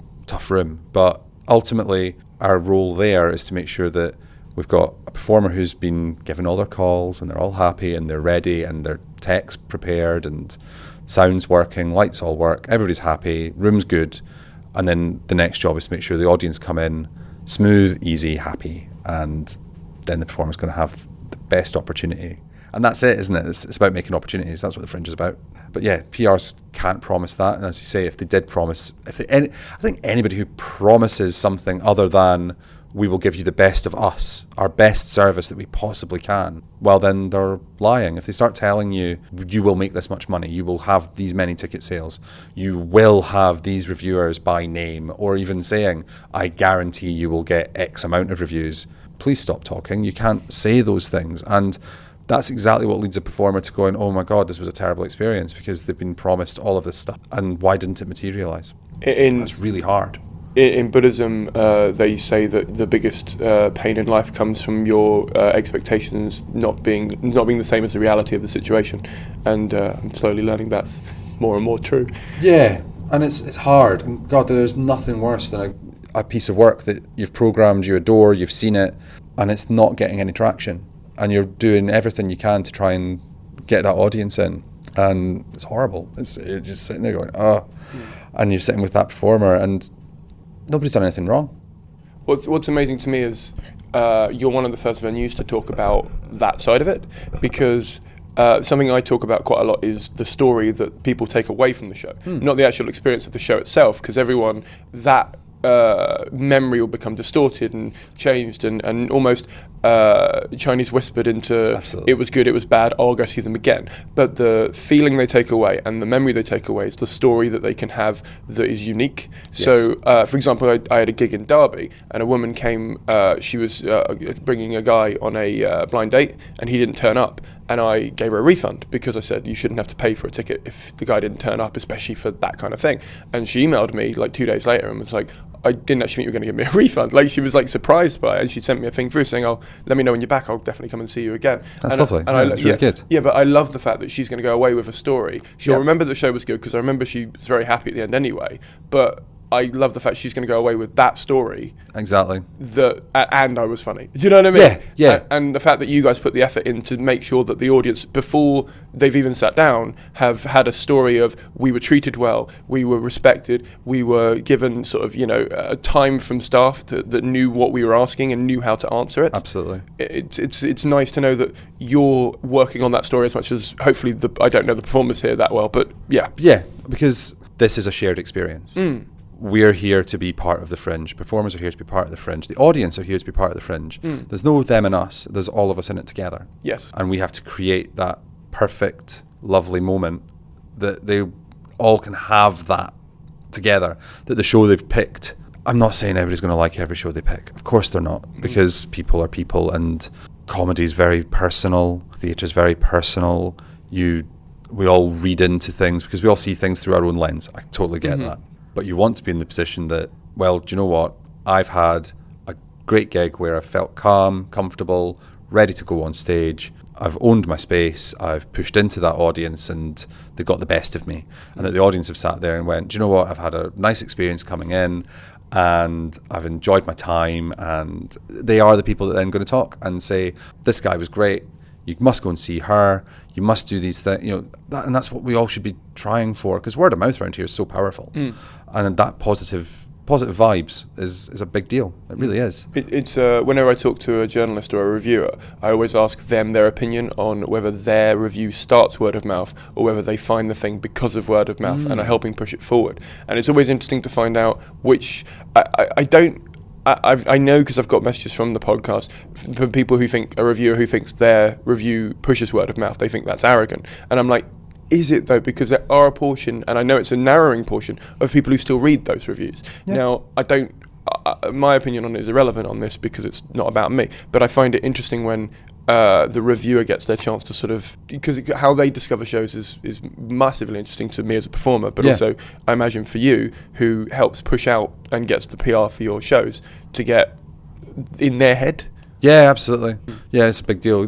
room. But ultimately, our role there is to make sure that we've got a performer who's been given all their calls, and they're all happy, and they're ready, and their tech's prepared, and sound's working, lights all work, everybody's happy, room's good. And then the next job is to make sure the audience come in smooth, easy, happy, and then the performer's going to have the best opportunity. And that's it, isn't it? It's about making opportunities. That's what the Fringe is about. But yeah, PRs can't promise that. And as you say, if they did promise, I think anybody who promises something other than we will give you the best of us, our best service that we possibly can, well, then they're lying. If they start telling you, you will make this much money, you will have these many ticket sales, you will have these reviewers by name, or even saying, I guarantee you will get X amount of reviews, please stop talking. You can't say those things. And that's exactly what leads a performer to going, oh my God, this was a terrible experience, because they've been promised all of this stuff. And why didn't it materialise? That's really hard. In Buddhism, they say that the biggest pain in life comes from your expectations not being the same as the reality of the situation, and I'm slowly learning that's more and more true. Yeah, and it's hard. And God, there's nothing worse than a piece of work that you've programmed, you adore, you've seen it, and it's not getting any traction, and you're doing everything you can to try and get that audience in, and it's horrible. You're just sitting there going, oh, and you're sitting with that performer, and nobody's done anything wrong. What's amazing to me is you're one of the first venues to talk about that side of it, because something I talk about quite a lot is the story that people take away from the show, not the actual experience of the show itself, because everyone, that memory will become distorted and changed and almost Chinese whispered into Absolutely. It was good, it was bad, I'll go see them again. But the feeling they take away and the memory they take away is the story that they can have that is unique. Yes. So, for example, I had a gig in Derby, and a woman came, she was bringing a guy on a blind date, and he didn't turn up. And I gave her a refund, because I said you shouldn't have to pay for a ticket if the guy didn't turn up, especially for that kind of thing. And she emailed me like 2 days later and was like, I didn't actually think you were going to give me a refund. Like, she was like surprised by it, and she sent me a thing through saying, oh, let me know when you're back, I'll definitely come and see you again. That's lovely. It's really good. Yeah, but I love the fact that she's going to go away with a story. She'll remember the show was good, because I remember she was very happy at the end anyway, but I love the fact she's going to go away with that story. Exactly. And I was funny. Do you know what I mean? Yeah. And the fact that you guys put the effort in to make sure that the audience, before they've even sat down, have had a story of, we were treated well, we were respected, we were given sort of, a time from staff that knew what we were asking and knew how to answer it. Absolutely. It's nice to know that you're working on that story as much as, hopefully, I don't know the performers here that well, but yeah. Yeah, because this is a shared experience. We're here to be part of the Fringe. Performers are here to be part of the Fringe. The audience are here to be part of the Fringe. There's no them and us. There's all of us in it together. Yes. And we have to create that perfect, lovely moment that they all can have that together, that the show they've picked. I'm not saying everybody's going to like every show they pick. Of course they're not, because people are people, and comedy is very personal. Theatre is very personal. We all read into things because we all see things through our own lens. I totally get that. But you want to be in the position that, well, do you know what? I've had a great gig where I felt calm, comfortable, ready to go on stage. I've owned my space. I've pushed into that audience, and they got the best of me. And that the audience have sat there and went, do you know what? I've had a nice experience coming in, and I've enjoyed my time. And they are the people that then going to talk and say, this guy was great. You must go and see her. You must do these things. And that's what we all should be trying for, because word of mouth around here is so powerful, and that positive vibes is a big deal. It really is. It's whenever I talk to a journalist or a reviewer, I always ask them their opinion on whether their review starts word of mouth or whether they find the thing because of word of mouth and are helping push it forward. And it's always interesting to find out which I know, because I've got messages from the podcast from people who think, a reviewer who thinks their review pushes word of mouth, they think that's arrogant. And I'm like, is it though? Because there are a portion, and I know it's a narrowing portion, of people who still read those reviews. Yeah. Now, my opinion on it is irrelevant on this because it's not about me, but I find it interesting when the reviewer gets their chance to sort of, because how they discover shows is massively interesting to me as a performer, but also I imagine for you, who helps push out and gets the PR for your shows, to get in their head. Yeah, absolutely. Yeah, it's a big deal.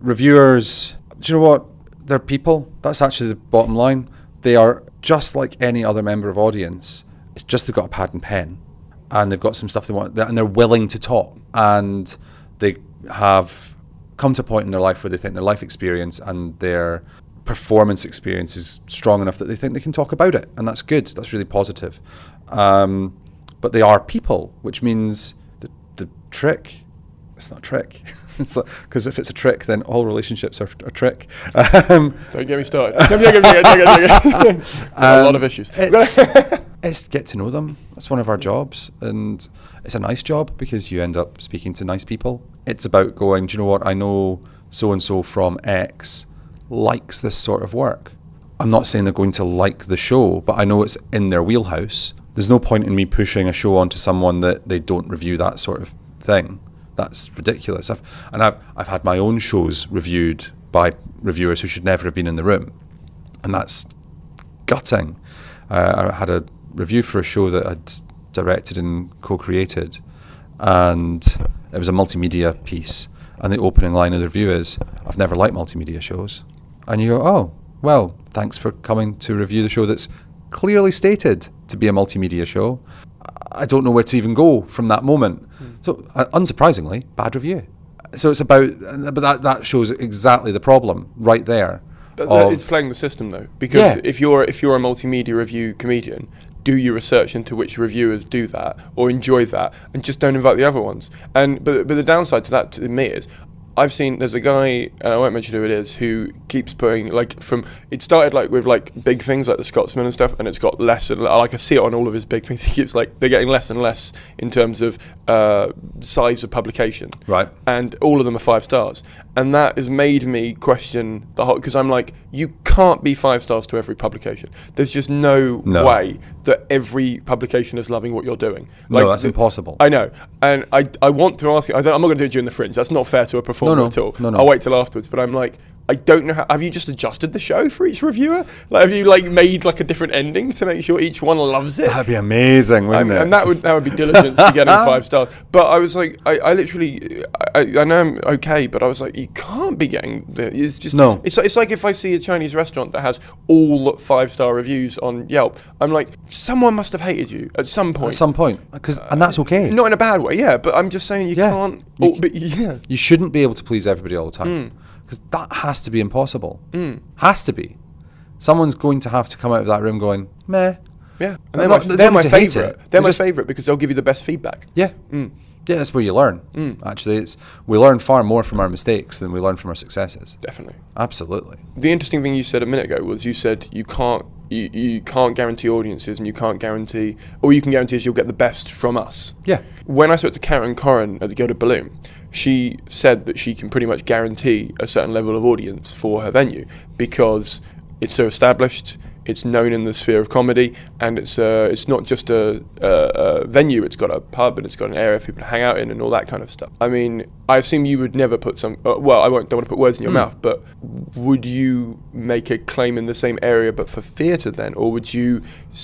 Reviewers, do you know what? They're people. That's actually the bottom line. They are just like any other member of audience. It's just they've got a pad and pen, and they've got some stuff they want, and they're willing to talk, and they have come to a point in their life where they think their life experience and their performance experience is strong enough that they think they can talk about it, and that's good. That's really positive. But they are people, which means the trick, it's not a trick. Because if it's a trick, then all relationships are a trick. Don't get me started. Don't get a lot of issues. It's get to know them. That's one of our jobs, and it's a nice job because you end up speaking to nice people. It's about going, do you know what? I know so-and-so from X likes this sort of work. I'm not saying they're going to like the show, but I know it's in their wheelhouse. There's no point in me pushing a show onto someone that they don't review that sort of thing. That's ridiculous. I've had my own shows reviewed by reviewers who should never have been in the room, and that's gutting. I had a review for a show that I'd directed and co-created, and it was a multimedia piece, and the opening line of the review is, "I've never liked multimedia shows." And you go, oh, well, thanks for coming to review the show that's clearly stated to be a multimedia show. I don't know where to even go from that moment. So, unsurprisingly, bad review. So it's about, but that shows exactly the problem right there. It's playing the system though, because if you're a multimedia review comedian, do your research into which reviewers do that or enjoy that, and just don't invite the other ones. But the downside to that to me is, I've seen, there's a guy, and I won't mention who it is, who keeps putting, it started with big things like the Scotsman and stuff, and it's got less and I see it on all of his big things. He keeps they're getting less and less in terms of size of publication. Right. And all of them are 5 stars. And that has made me question the whole, because I'm like, you can't be 5 stars to every publication. There's just no way that every publication is loving what you're doing. No, that's impossible. I know. And I want to ask you, I'm not going to do it during the Fringe. That's not fair to a performer at all. No. I'll wait till afterwards. But I'm like, I don't know how. Have you just adjusted the show for each reviewer? Like, have you like made like a different ending to make sure each one loves it? That'd be amazing, wouldn't it? And that would be diligence to getting 5 stars. But I was like, I literally, I know I'm okay, but I was like, you can't be getting. It's just no. It's like if I see a Chinese restaurant that has all 5-star reviews on Yelp, I'm like, someone must have hated you at some point. At some point, and that's okay. Not in a bad way, yeah. But I'm just saying you can't. You shouldn't be able to please everybody all the time. Because that has to be impossible. Has to be. Someone's going to have to come out of that room going, meh. Yeah. And they're my favourite. They're my favourite because they'll give you the best feedback. Yeah. Yeah, that's where you learn. Actually, we learn far more from our mistakes than we learn from our successes. Definitely. Absolutely. The interesting thing you said a minute ago was you said you can't guarantee audiences, and you can't guarantee, all you can guarantee is you'll get the best from us. Yeah. When I spoke to Karen Corrin at the Gilded Balloon, she said that she can pretty much guarantee a certain level of audience for her venue because it's so established, it's known in the sphere of comedy, and it's not just a venue, it's got a pub and it's got an area for people to hang out in and all that kind of stuff. I mean, I assume you would never put don't want to put words in your mouth, but would you make a claim in the same area but for theatre then? Or would you,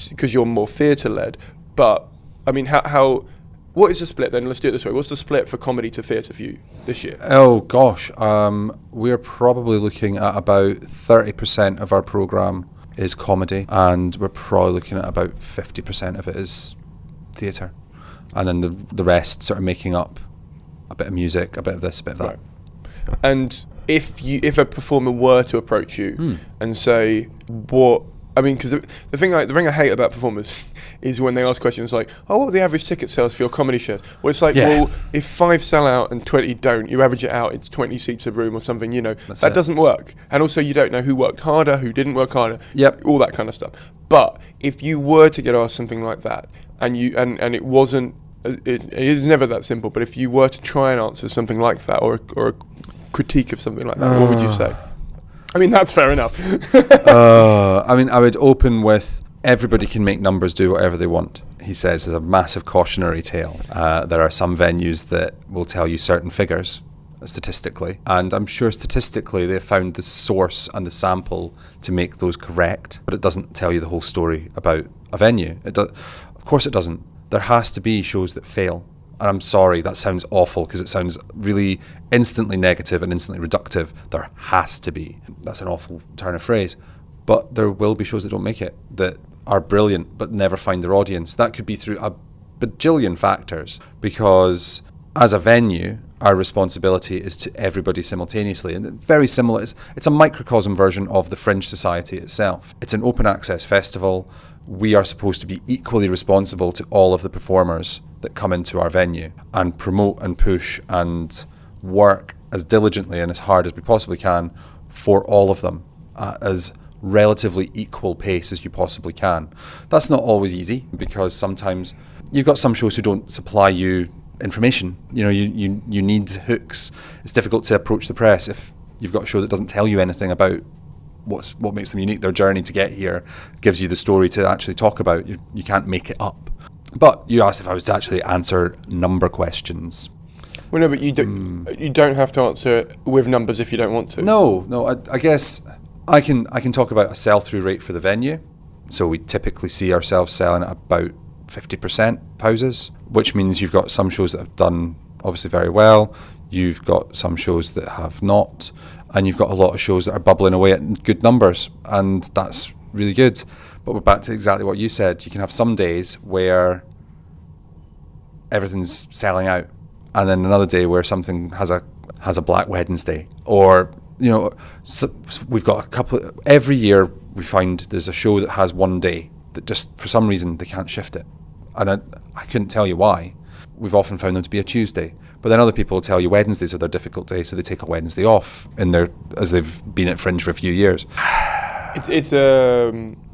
because you're more theatre-led, but, I mean, how what is the split then? Let's do it this way. What's the split for comedy to theatre for you this year? Oh gosh, we're probably looking at about 30% of our programme is comedy, and we're probably looking at about 50% of it is theatre, and then the rest sort of making up a bit of music, a bit of this, a bit of that. Right. And if a performer were to approach you and say, what, I mean, because the thing I hate about performers is when they ask questions like, oh, what are the average ticket sales for your comedy shows? Well, it's like, well, if 5 sell out and 20 don't, you average it out, it's 20 seats a room or something, that doesn't work. And also you don't know who worked harder, who didn't work harder, all that kind of stuff. But if you were to get asked something like that, and it wasn't, it is never that simple, but if you were to try and answer something like that, or a critique of something like that, what would you say? I mean, that's fair enough. I mean, I would open with, everybody can make numbers do whatever they want. He says there's a massive cautionary tale. There are some venues that will tell you certain figures statistically, and I'm sure statistically they've found the source and the sample to make those correct, but it doesn't tell you the whole story about a venue. Of course it doesn't. There has to be shows that fail. And I'm sorry, that sounds awful because it sounds really instantly negative and instantly reductive. There has to be. That's an awful turn of phrase. But there will be shows that don't make it, that are brilliant but never find their audience. That could be through a bajillion factors, because as a venue, our responsibility is to everybody simultaneously. And very similar, it's a microcosm version of the Fringe Society itself. It's an open access festival. We are supposed to be equally responsible to all of the performers that come into our venue, and promote and push and work as diligently and as hard as we possibly can for all of them at as relatively equal pace as you possibly can. That's not always easy, because sometimes you've got some shows who don't supply you information. You need hooks. It's difficult to approach the press if you've got a show that doesn't tell you anything about what makes them unique. Their journey to get here gives you the story to actually talk about. You can't make it up. But you asked if I was to actually answer number questions. Well, no, but you don't have to answer it with numbers if you don't want to. No. I guess I can talk about a sell-through rate for the venue. So we typically see ourselves selling at about 50% houses, which means you've got some shows that have done obviously very well. You've got some shows that have not, and you've got a lot of shows that are bubbling away at good numbers, and that's really good. But we're back to exactly what you said. You can have some days where everything's selling out, and then another day where something has a Black Wednesday, or so we've got a couple. Every year we find there's a show that has one day that just for some reason they can't shift it, and I couldn't tell you why. We've often found them to be a Tuesday, but then other people will tell you Wednesdays are their difficult day, so they take a Wednesday off as they've been at Fringe for a few years. It's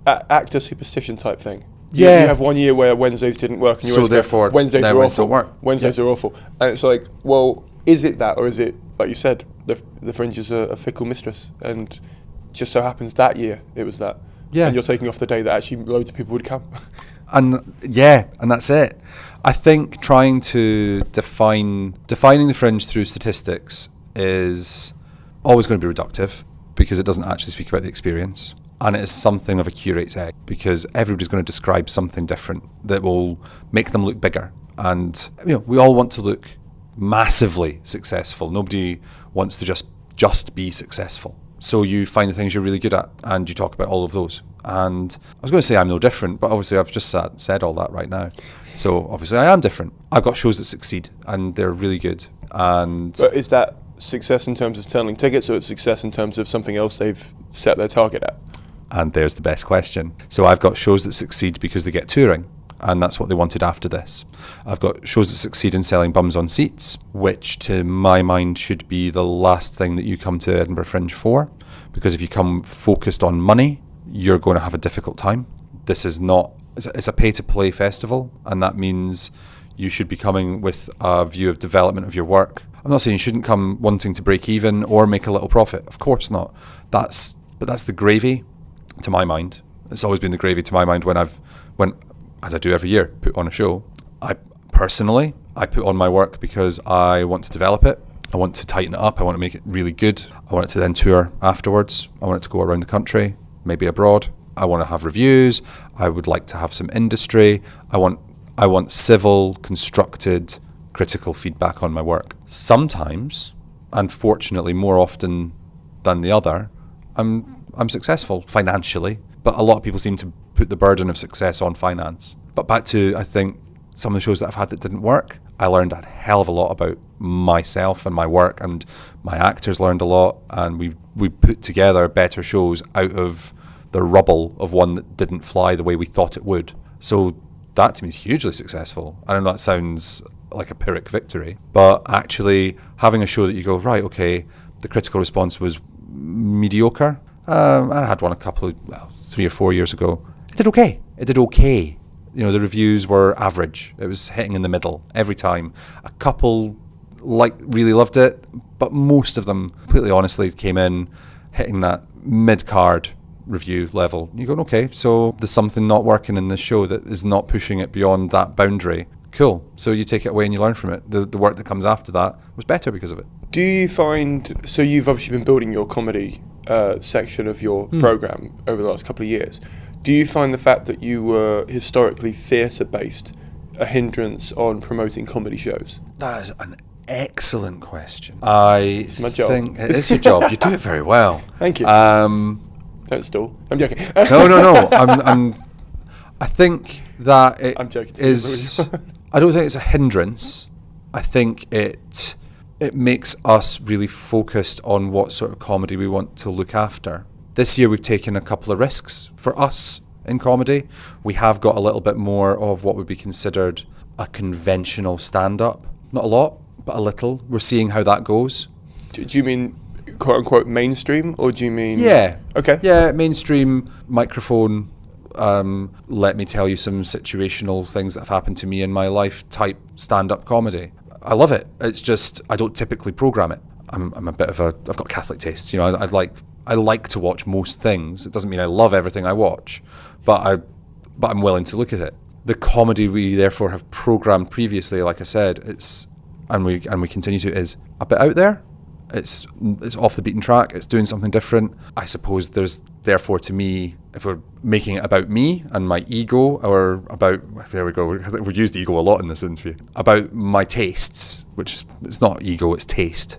actor superstition type thing. You have one year where Wednesdays didn't work, and you so therefore Wednesdays are awful. Don't work. Wednesdays are awful, and it's like, well, is it that, or is it like you said, the Fringe is a fickle mistress, and just so happens that year it was that. Yeah. And you're taking off the day that actually loads of people would come. And that's it. I think trying to defining the Fringe through statistics is always going to be reductive. because it doesn't actually speak about the experience. And it is something of a curate's egg, because everybody's going to describe something different that will make them look bigger. And we all want to look massively successful. Nobody wants to just be successful. So you find the things you're really good at and you talk about all of those. And I was going to say I'm no different, but obviously I've just said all that right now. So obviously I am different. I've got shows that succeed and they're really good. But is that success in terms of selling tickets, or it's success in terms of something else they've set their target at? And there's the best question. So I've got shows that succeed because they get touring, and that's what they wanted after this. I've got shows that succeed in selling bums on seats, which to my mind should be the last thing that you come to Edinburgh Fringe for, because if you come focused on money, you're going to have a difficult time. This is not, it's a pay-to-play festival, and that means you should be coming with a view of development of your work. I'm not saying you shouldn't come wanting to break even or make a little profit. Of course not. But that's the gravy to my mind. It's always been the gravy to my mind when as I do every year, put on a show. I put on my work because I want to develop it. I want to tighten it up. I want to make it really good. I want it to then tour afterwards. I want it to go around the country, maybe abroad. I want to have reviews. I would like to have some industry. I want civil, constructed, critical feedback on my work. Sometimes, and fortunately more often than the other, I'm successful financially, but a lot of people seem to put the burden of success on finance. But back to, I think, some of the shows that I've had that didn't work, I learned a hell of a lot about myself and my work, and my actors learned a lot, and we put together better shows out of the rubble of one that didn't fly the way we thought it would. So that to me is hugely successful. I know that sounds like a Pyrrhic victory, but actually having a show that you go, right, okay, the critical response was mediocre. I had one 3 or 4 years ago. It did okay. The reviews were average. It was hitting in the middle every time. A couple really loved it, but most of them, completely honestly, came in hitting that mid-card review level. You're going, okay, so there's something not working in this show that is not pushing it beyond that boundary. Cool. So you take it away and you learn from it. The work that comes after that was better because of it. Do you find, so you've obviously been building your comedy section of your programme over the last couple of years. Do you find the fact that you were historically theatre-based a hindrance on promoting comedy shows? That is an excellent question. It's my job. Think it is your job. You do it very well. Thank you. Don't stall. I'm joking. No. I think that it I'm joking. is. I don't think it's a hindrance. I think it makes us really focused on what sort of comedy we want to look after. This year we've taken a couple of risks for us in comedy. We have got a little bit more of what would be considered a conventional stand-up. Not a lot, but a little. We're seeing how that goes. Do you mean quote-unquote mainstream, or do you mean... Yeah. Okay. Yeah, mainstream, microphone, let me tell you some situational things that have happened to me in my life type stand-up comedy. I love it. It's just, I don't typically program it. I'm a bit of I've got Catholic tastes. I like to watch most things. It doesn't mean I love everything I watch, but I'm willing to look at it. The comedy we therefore have programmed previously, like I said, and we continue to, is a bit out there. It's off the beaten track. It's doing something different. I suppose there's therefore, to me, if we're making it about me and my ego, or about, there we go, we used ego a lot in this interview, about my tastes, which is, it's not ego, it's taste.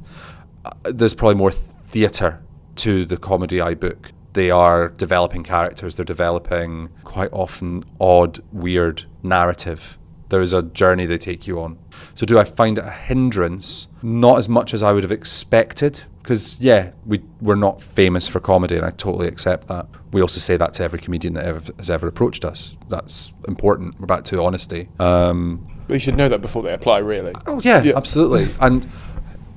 There's probably more theatre to the comedy I book. They are developing characters. They're developing quite often odd, weird narrative. There is a journey they take you on. So do I find it a hindrance? Not as much as I would have expected, because we're not famous for comedy, and I totally accept that. We also say that to every comedian that has ever approached us. That's important. We're back to honesty. We should know that before they apply, really. Oh yeah. Absolutely. And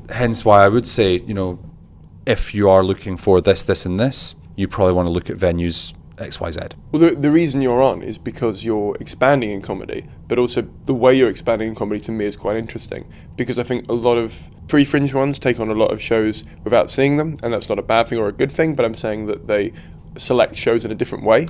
hence why I would say, if you are looking for this, and this, you probably want to look at venues XYZ. Well, the reason you're on is because you're expanding in comedy, but also the way you're expanding in comedy to me is quite interesting, because I think a lot of pre-fringe ones take on a lot of shows without seeing them, and that's not a bad thing or a good thing, but I'm saying that they select shows in a different way.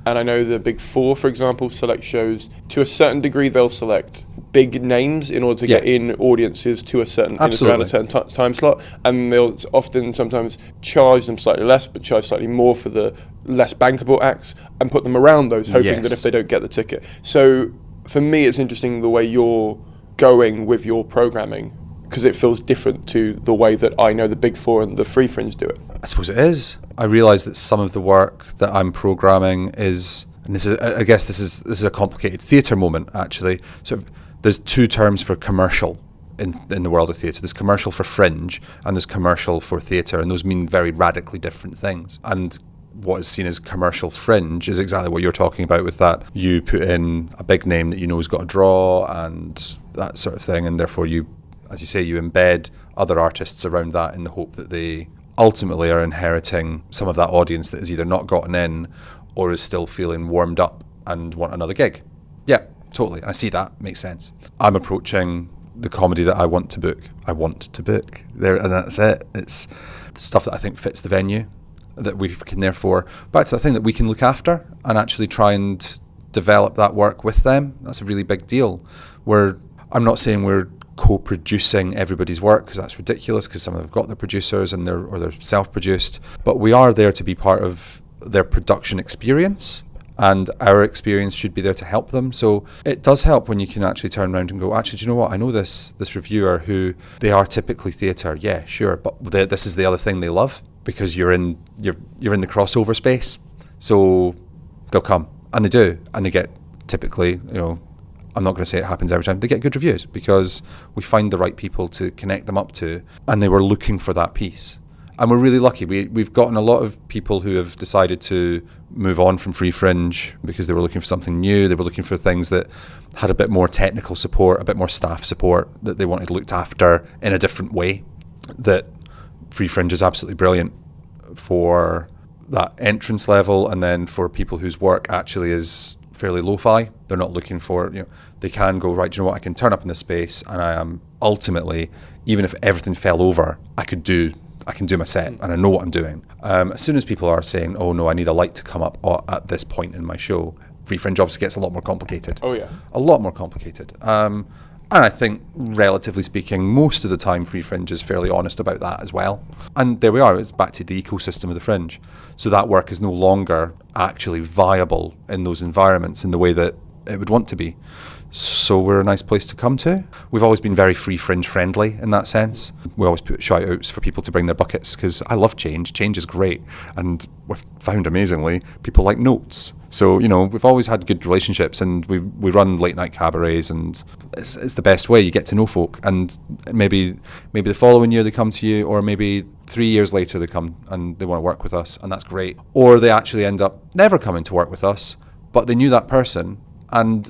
And I know the Big Four, for example, select shows to a certain degree. They'll select big names in order to get in audiences to a certain around a certain time slot, and they'll often sometimes charge them slightly less but charge slightly more for the less bankable acts and put them around those, hoping that if they don't get the ticket. So for me it's interesting the way you're going with your programming, because it feels different to the way that I know the Big Four and the Free Fringe do it. I suppose it is. I realise that some of the work that I'm programming is, and this is, I guess this is a complicated theatre moment actually. So there's two terms for commercial in the world of theatre. There's commercial for fringe and there's commercial for theatre, and those mean very radically different things. And what is seen as commercial fringe is exactly what you're talking about, with that you put in a big name that you know has got a draw and that sort of thing, and therefore you, as you say, you embed other artists around that in the hope that they ultimately are inheriting some of that audience that has either not gotten in or is still feeling warmed up and want another gig. Yeah, totally. I see that. Makes sense. I'm approaching the comedy that I want to book. I want to book. There, and that's it. It's stuff that I think fits the venue, that we can therefore, back to that thing, that we can look after and actually try and develop that work with them. That's a really big deal. I'm not saying we're co-producing everybody's work, because that's ridiculous, because some of them have got their producers and they're self-produced, but we are there to be part of their production experience, and our experience should be there to help them. So it does help when you can actually turn around and go, actually, do you know what, I know this reviewer who, they are typically theatre, yeah, sure, but this is the other thing they love, because you're in the crossover space, so they'll come, and they do, and they get, typically, I'm not going to say it happens every time, they get good reviews because we find the right people to connect them up to, and they were looking for that piece. And we're really lucky. We've gotten a lot of people who have decided to move on from Free Fringe because they were looking for something new. They were looking for things that had a bit more technical support, a bit more staff support, that they wanted looked after in a different way. That Free Fringe is absolutely brilliant for that entrance level, and then for people whose work actually is fairly lo-fi. They're not looking for, they can go, right, do you know what, I can turn up in this space, and I am ultimately, even if everything fell over, I can do my set, and I know what I'm doing. As soon as people are saying, oh no, I need a light to come up at this point in my show, Free Fringe obviously gets a lot more complicated. Oh yeah. A lot more complicated. And I think, relatively speaking, most of the time Free Fringe is fairly honest about that as well. And there we are, it's back to the ecosystem of the Fringe. So that work is no longer actually viable in those environments in the way that it would want to be. So we're a nice place to come to. We've always been very Free Fringe friendly in that sense. We always put shout-outs for people to bring their buckets, because I love change. Change is great. And we've found, amazingly, people like notes. So, we've always had good relationships, and we run late night cabarets, and it's the best way. You get to know folk, and maybe the following year they come to you, or maybe 3 years later they come and they want to work with us, and that's great. Or they actually end up never coming to work with us, but they knew that person. And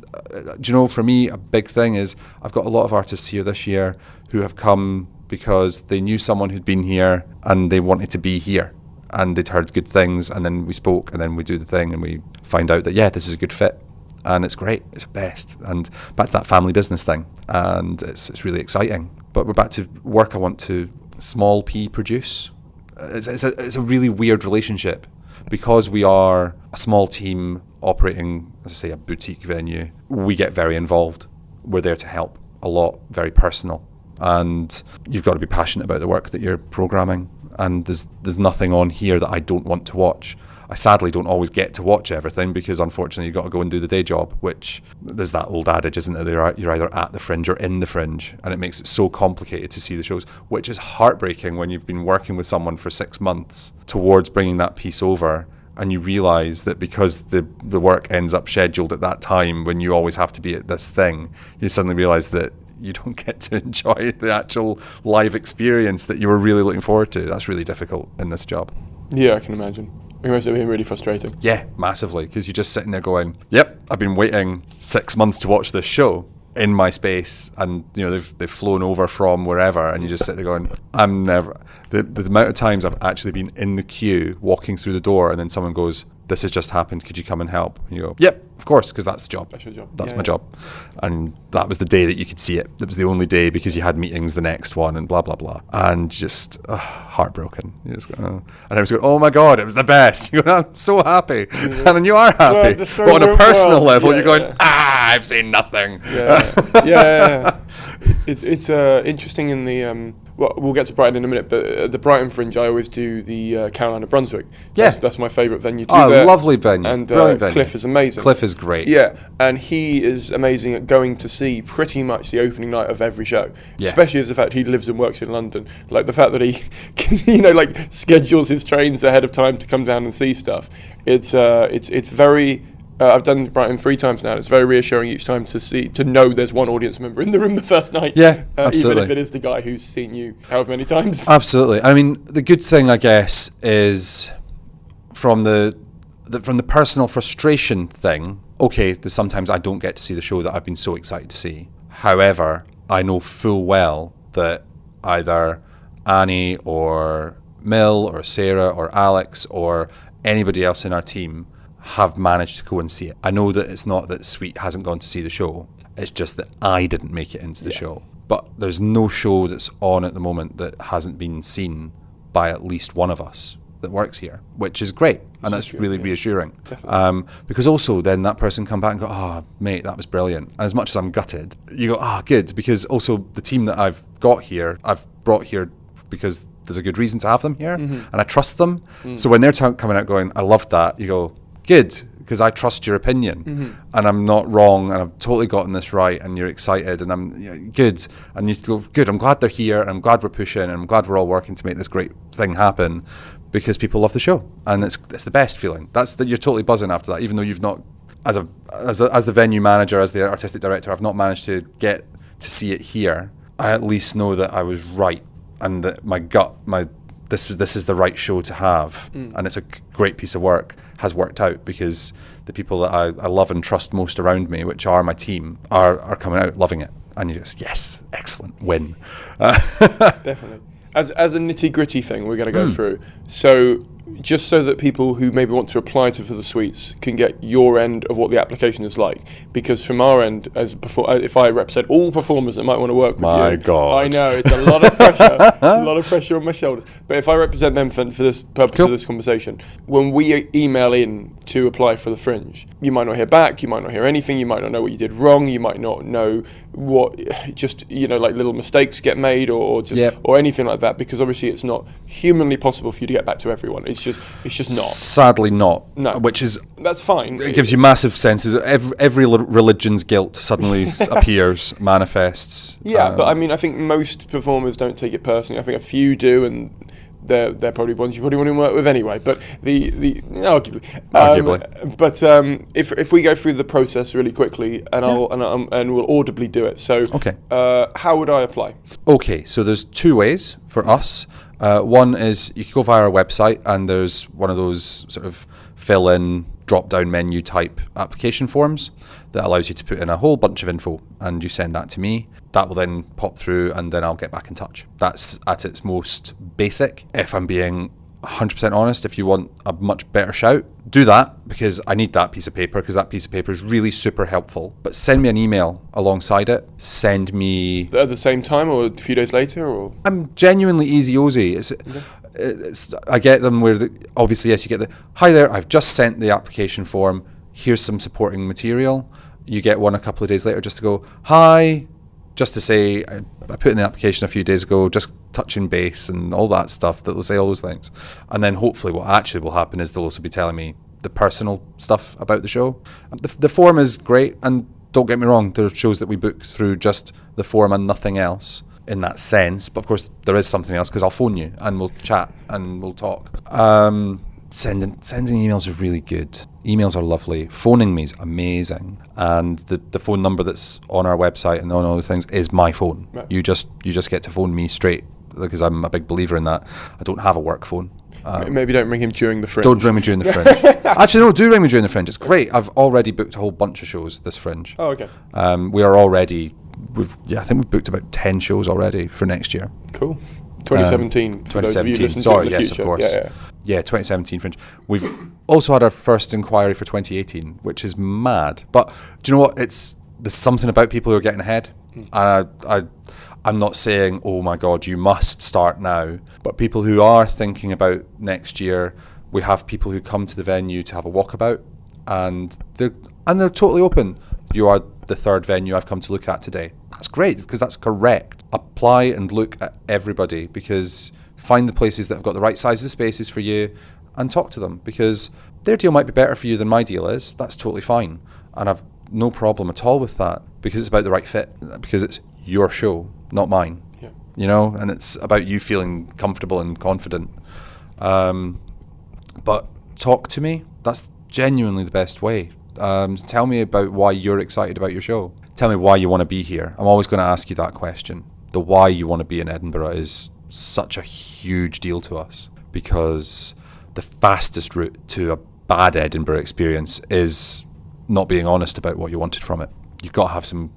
for me, a big thing is I've got a lot of artists here this year who have come because they knew someone who'd been here and they wanted to be here, and they'd heard good things, and then we spoke, and then we do the thing, and we find out that, yeah, this is a good fit, and it's great, it's the best. And back to that family business thing, and it's really exciting. But we're back to work I want to small p produce. It's a really weird relationship, because we are a small team operating, as I say, a boutique venue. We get very involved. We're there to help a lot, very personal. And you've got to be passionate about the work that you're programming. And there's nothing on here that I don't want to watch. I sadly don't always get to watch everything, because unfortunately you've got to go and do the day job, which there's that old adage, isn't there? You're either at the Fringe or in the Fringe, and it makes it so complicated to see the shows, which is heartbreaking when you've been working with someone for 6 months towards bringing that piece over, and you realise that because the work ends up scheduled at that time when you always have to be at this thing, you suddenly realise that you don't get to enjoy the actual live experience that you were really looking forward to. That's really difficult in this job. Yeah, I can imagine. It must have been really frustrating. Yeah, massively, because you're just sitting there going, yep, I've been waiting 6 months to watch this show in my space, and they've flown over from wherever, and you just sit there going, I'm never... The amount of times I've actually been in the queue, walking through the door, and then someone goes, this has just happened, could you come and help? And you go, yep, of course, because that's the job. That's your job. That's my job. And that was the day that you could see it. It was the only day, because you had meetings the next one and blah, blah, blah. And just heartbroken. You just go, oh. And I was going, oh my God, it was the best. You go, I'm so happy. And then you are happy. But on a personal level, you're going, I've seen nothing. Yeah. It's interesting in the well, we'll get to Brighton in a minute, but at the Brighton Fringe, I always do the Carolina Brunswick. That's my favourite venue to do there. Lovely venue. And Brilliant venue. Cliff is amazing. Cliff is great. Yeah, and he is amazing at going to see pretty much the opening night of every show. Yeah. Especially as the fact he lives and works in London. Like the fact that he, schedules his trains ahead of time to come down and see stuff. It's very. I've done Brighton 3 times now. And it's very reassuring each time to know there's one audience member in the room the first night. Yeah, absolutely. Even if it is the guy who's seen you however many times. Absolutely. I mean, the good thing, I guess, is from the personal frustration thing. Okay, there's sometimes I don't get to see the show that I've been so excited to see. However, I know full well that either Annie or Mill or Sarah or Alex or anybody else in our team have managed to go and see it. I know that it's not that Sweet hasn't gone to see the show. It's just that I didn't make it into the show. But there's no show that's on at the moment that hasn't been seen by at least one of us that works here, which is great. And that's really reassuring. Because also then that person come back and go, oh, mate, that was brilliant. And as much as I'm gutted, you go, good. Because also the team that I've got here, I've brought here because there's a good reason to have them here. And I trust them. So when they're coming out going, I loved that, you go, good, because I trust your opinion and I'm not wrong and I've totally gotten this right and you're excited and I'm good. And you go, good, I'm glad they're here and I'm glad we're pushing and I'm glad we're all working to make this great thing happen because people love the show. And it's the best feeling. That's that you're totally buzzing after that, even though you've not, as the venue manager, as the artistic director, I've not managed to get to see it here. I at least know that I was right and that my gut, this is the right show to have, and it's a great piece of work, has worked out because the people that I love and trust most around me, which are my team, are coming out loving it. And you just, yes, excellent, win. Definitely. As a nitty-gritty thing we're going to go through, so just so that people who maybe want to apply for the suites can get your end of what the application is like, because from our end, if I represent all performers that might want to work with you, my God, I know it's a lot of pressure, a lot of pressure on my shoulders. But if I represent them for this purpose of this conversation, when we email in to apply for the Fringe, you might not hear back, you might not hear anything, you might not know what you did wrong, you might not know what, just like little mistakes get made or anything like that, because obviously it's not humanly possible for you to get back to everyone. It's just not. Sadly not. No. That's fine. It gives you massive senses. Every religion's guilt suddenly appears, manifests. Yeah, but I mean, I think most performers don't take it personally. I think a few do, and they're probably ones you probably want to work with anyway. But arguably. But if we go through the process really quickly, and we'll audibly do it. So, okay. How would I apply? Okay, so there's 2 ways for us. One is you can go via our website and there's one of those sort of fill in drop-down menu type application forms that allows you to put in a whole bunch of info and you send that to me. That will then pop through and then I'll get back in touch. That's at its most basic. If I'm being 100% honest, if you want a much better shout, do that, because I need that piece of paper, because that piece of paper is really super helpful. But send me an email alongside it. Send me... At the same time or a few days later? Or I'm genuinely easy-ozy. I get them where, obviously, yes, you get the, hi there, I've just sent the application form, here's some supporting material. You get one a couple of days later just to go, hi, just to say, I put in the application a few days ago, just touching base and all that stuff, that will say all those things. And then hopefully what actually will happen is they'll also be telling me the personal stuff about the show. The form is great, and don't get me wrong, there are shows that we book through just the form and nothing else in that sense. But of course there is something else, because I'll phone you and we'll chat and we'll talk. Sending emails are really good. Emails are lovely. Phoning me is amazing. And the phone number that's on our website and on all those things is my phone. Right. You just get to phone me straight, because I'm a big believer in that. I don't have a work phone. Maybe don't ring him during the Fringe. Don't ring me during the Fringe. Actually, no, do ring me during the Fringe. It's great. I've already booked a whole bunch of shows this Fringe. Oh, okay. We are already... I think we've booked about 10 shows already for next year. Cool. 2017. For those of you listening to it in the future. Of course. Yeah, 2017 Fringe. We've also had our first inquiry for 2018, which is mad. But do you know what? There's something about people who are getting ahead. I'm not saying, oh my God, you must start now. But people who are thinking about next year, we have people who come to the venue to have a walkabout, and they're totally open. You are the third venue I've come to look at today. That's great, because that's correct. Apply and look at everybody, because find the places that have got the right sizes of spaces for you and talk to them, because their deal might be better for you than my deal is. That's totally fine. And I've no problem at all with that, because it's about the right fit, because it's your show, not mine. Yeah. You know, and it's about you feeling comfortable and confident. But talk to me. That's genuinely the best way. Tell me about why you're excited about your show. Tell me why you want to be here. I'm always going to ask you that question. The why you want to be in Edinburgh is such a huge deal to us, because the fastest route to a bad Edinburgh experience is not being honest about what you wanted from it. You've got to have some...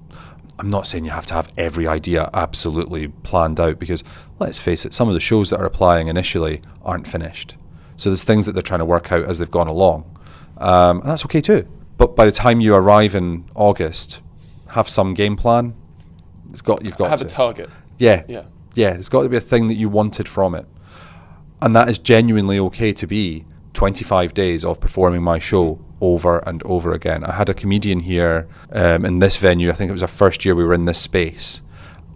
I'm not saying you have to have every idea absolutely planned out, because let's face it, some of the shows that are applying initially aren't finished. So there's things that they're trying to work out as they've gone along. And that's okay too. But by the time you arrive in August, have some game plan. You've got have to a target. Yeah. Yeah. There's got to be a thing that you wanted from it. And that is genuinely okay to be 25 days of performing my show over and over again. I had a comedian here in this venue. I think it was our first year we were in this space.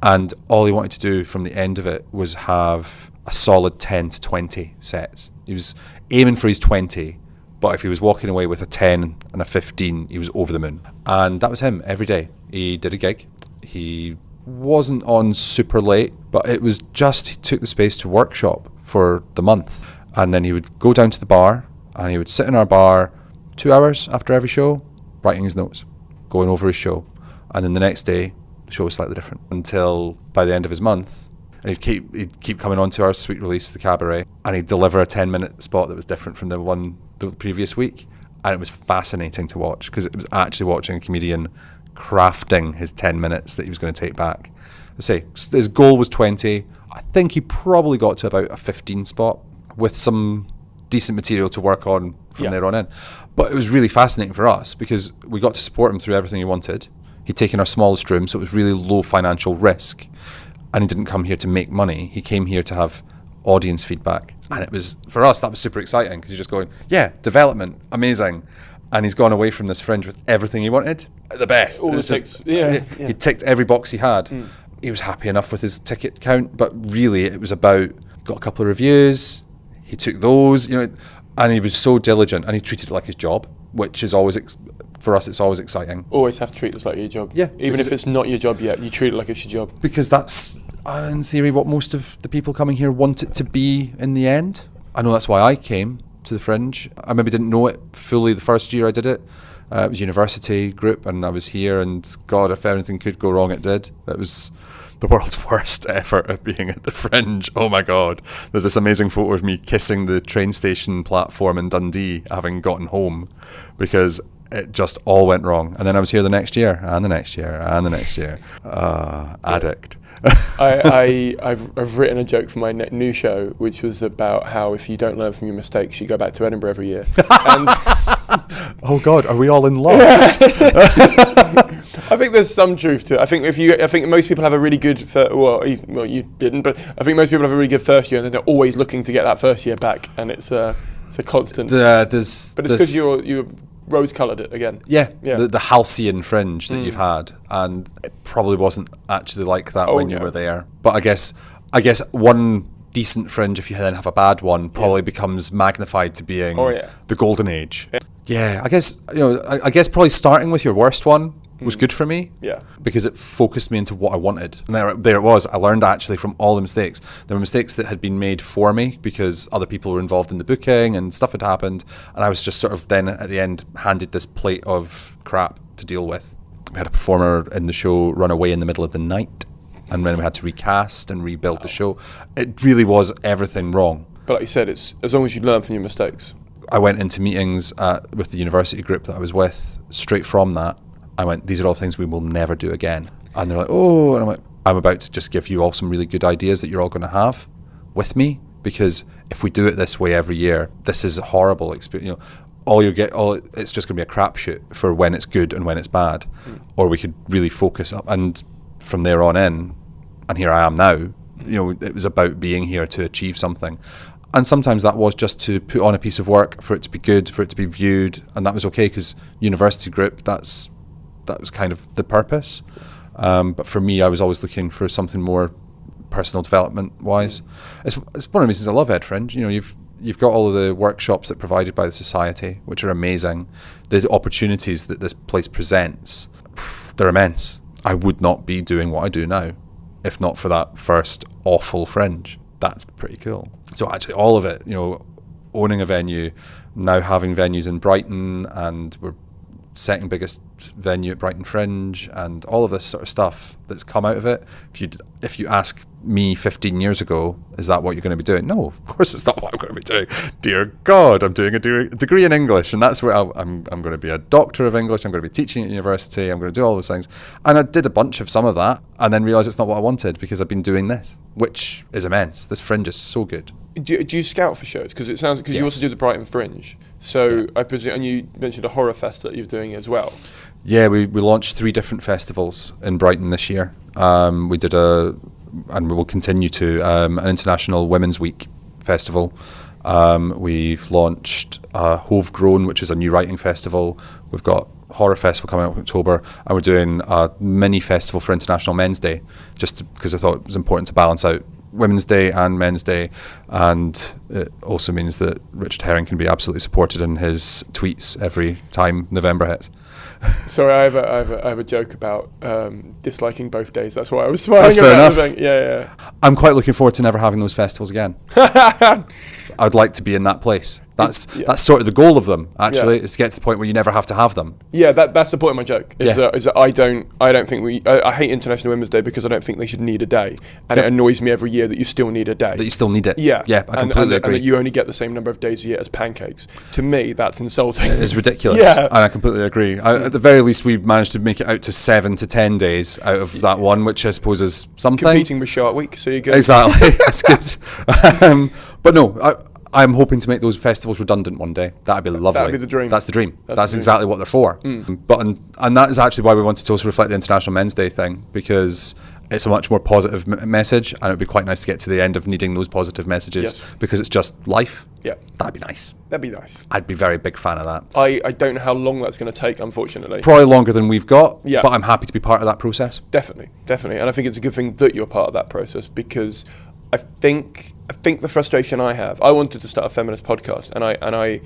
And all he wanted to do from the end of it was have a solid 10 to 20 sets. He was aiming for his 20, but if he was walking away with a 10 and a 15, he was over the moon. And that was him every day. He did a gig. He wasn't on super late, but it was just, he took the space to workshop for the month. And then he would go down to the bar, and he would sit in our bar 2 hours after every show, writing his notes, going over his show. And then the next day, the show was slightly different, until by the end of his month, and he'd keep coming on to our sweet release, the cabaret, and he'd deliver a 10-minute spot that was different from the previous week. And it was fascinating to watch, because it was actually watching a comedian crafting his 10 minutes that he was going to take back. I say, his goal was 20. I think he probably got to about a 15 spot with some decent material to work on from there on in. But it was really fascinating for us, because we got to support him through everything he wanted. He'd taken our smallest room, so it was really low financial risk. And he didn't come here to make money. He came here to have audience feedback. And it was, for us, that was super exciting, because you're just going, yeah, development, amazing. And he's gone away from this Fringe with everything he wanted. The best. All it was the just, ticks. He ticked every box he had. He was happy enough with his ticket count, but really it was about, got a couple of reviews, he took those, and he was so diligent, and he treated it like his job, which is always, for us, it's always exciting. Always have to treat this like your job. Yeah. Even if it's not your job yet, you treat it like it's your job. Because that's, in theory, what most of the people coming here want it to be in the end. I know that's why I came to the Fringe. I maybe didn't know it fully the first year I did it. It was university group, and I was here, and God, if anything could go wrong, it did. It was the world's worst effort of being at the Fringe. Oh my God. There's this amazing photo of me kissing the train station platform in Dundee, having gotten home, because it just all went wrong. And then I was here the next year, and the next year, and the next year. Addict. I've written a joke for my new show, which was about how if you don't learn from your mistakes, you go back to Edinburgh every year. And oh God, are we all in love? I think there's some truth to it. I think most people have a really good you didn't, but I think most people have a really good first year, and then they're always looking to get that first year back, and it's a constant. But it's because you rose-coloured it again. Yeah. The halcyon Fringe that you've had, and it probably wasn't actually like that when you were there. But I guess one decent Fringe, if you then have a bad one, probably becomes magnified to being the golden age. Yeah, I guess probably starting with your worst one was good for me. Yeah. Because it focused me into what I wanted. And there it was. I learned actually from all the mistakes. There were mistakes that had been made for me because other people were involved in the booking and stuff had happened. And I was just sort of then at the end handed this plate of crap to deal with. We had a performer in the show run away in the middle of the night. And then we had to recast and rebuild the show. It really was everything wrong. But like you said, it's as long as you learn from your mistakes. I went into meetings with the university group that I was with. Straight from that, I went, these are all things we will never do again. And they're like, oh, and I'm like, I'm about to just give you all some really good ideas that you're all going to have with me, because if we do it this way every year, this is a horrible experience. It's just going to be a crapshoot for when it's good and when it's bad. Or we could really focus up. And from there on in, and here I am now, it was about being here to achieve something. And sometimes that was just to put on a piece of work for it to be good, for it to be viewed, and that was okay, because university group, that's that was kind of the purpose. But for me, I was always looking for something more personal development wise. It's one of the reasons I love Ed Fringe. You know, you've got all of the workshops that are provided by the society, which are amazing. The opportunities that this place presents, they're immense. I would not be doing what I do now if not for that first awful Fringe. That's pretty cool. So actually all of it, you know, owning a venue, now having venues in Brighton, and we're second biggest venue at Brighton Fringe, and all of this sort of stuff that's come out of it. If you ask me 15 years ago, is that what you're going to be doing? No, of course it's not what I'm going to be doing. Dear God, I'm doing a degree in English, and that's where I'm going to be a doctor of English. I'm going to be teaching at university. I'm going to do all those things. And I did a bunch of some of that, and then realised it's not what I wanted because I've been doing this, which is immense. This Fringe is so good. Do you scout for shows? Because it sounds, because Yes. you also do the Brighton Fringe. So Yeah. I presume, and you mentioned a horror fest that you're doing as well. Yeah, we launched 3 different festivals in Brighton this year. We did and we will continue to, an International Women's Week festival. We've launched Hove Grown, which is a new writing festival. We've got Horror Festival coming up in October, and we're doing a mini festival for International Men's Day, just because I thought it was important to balance out Women's Day and Men's Day, and it also means that Richard Herring can be absolutely supported in his tweets every time November hits. Sorry, I have a joke about disliking both days. That's why I was smiling. That's fair about enough. the thing. Yeah. I'm quite looking forward to never having those festivals again. I'd like to be in that place. That's sort of the goal of them, actually, is to get to the point where you never have to have them. Yeah, that's the point of my joke. Is Yeah. that I don't think I hate International Women's Day because I don't think they should need a day, and it annoys me every year that you still need a day. That you still need it. Yeah, Yeah, I completely agree. And that you only get the same number of days a year as pancakes. To me, that's insulting. It's ridiculous. Yeah. And I completely agree. At the very least, we managed to make it out to 7 to 10 days out of that one, which I suppose is something. Competing with Shark Week, so you're good. Exactly. That's good. But no, I'm hoping to make those festivals redundant one day. That'd be lovely. That'd be the dream. That's the dream. That's That's the dream. exactly what they're for. But and that is actually why we wanted to also reflect the International Men's Day thing, because it's a much more positive message, and it would be quite nice to get to the end of needing those positive messages, Yes. because it's just life. Yeah, That'd be nice. that'd be nice. I'd be a very big fan of that. I don't know how long that's going to take, unfortunately. Probably longer than we've got, Yeah. but I'm happy to be part of that process. Definitely, and I think it's a good thing that you're part of that process, because I think the frustration I have. I wanted to start a feminist podcast, and I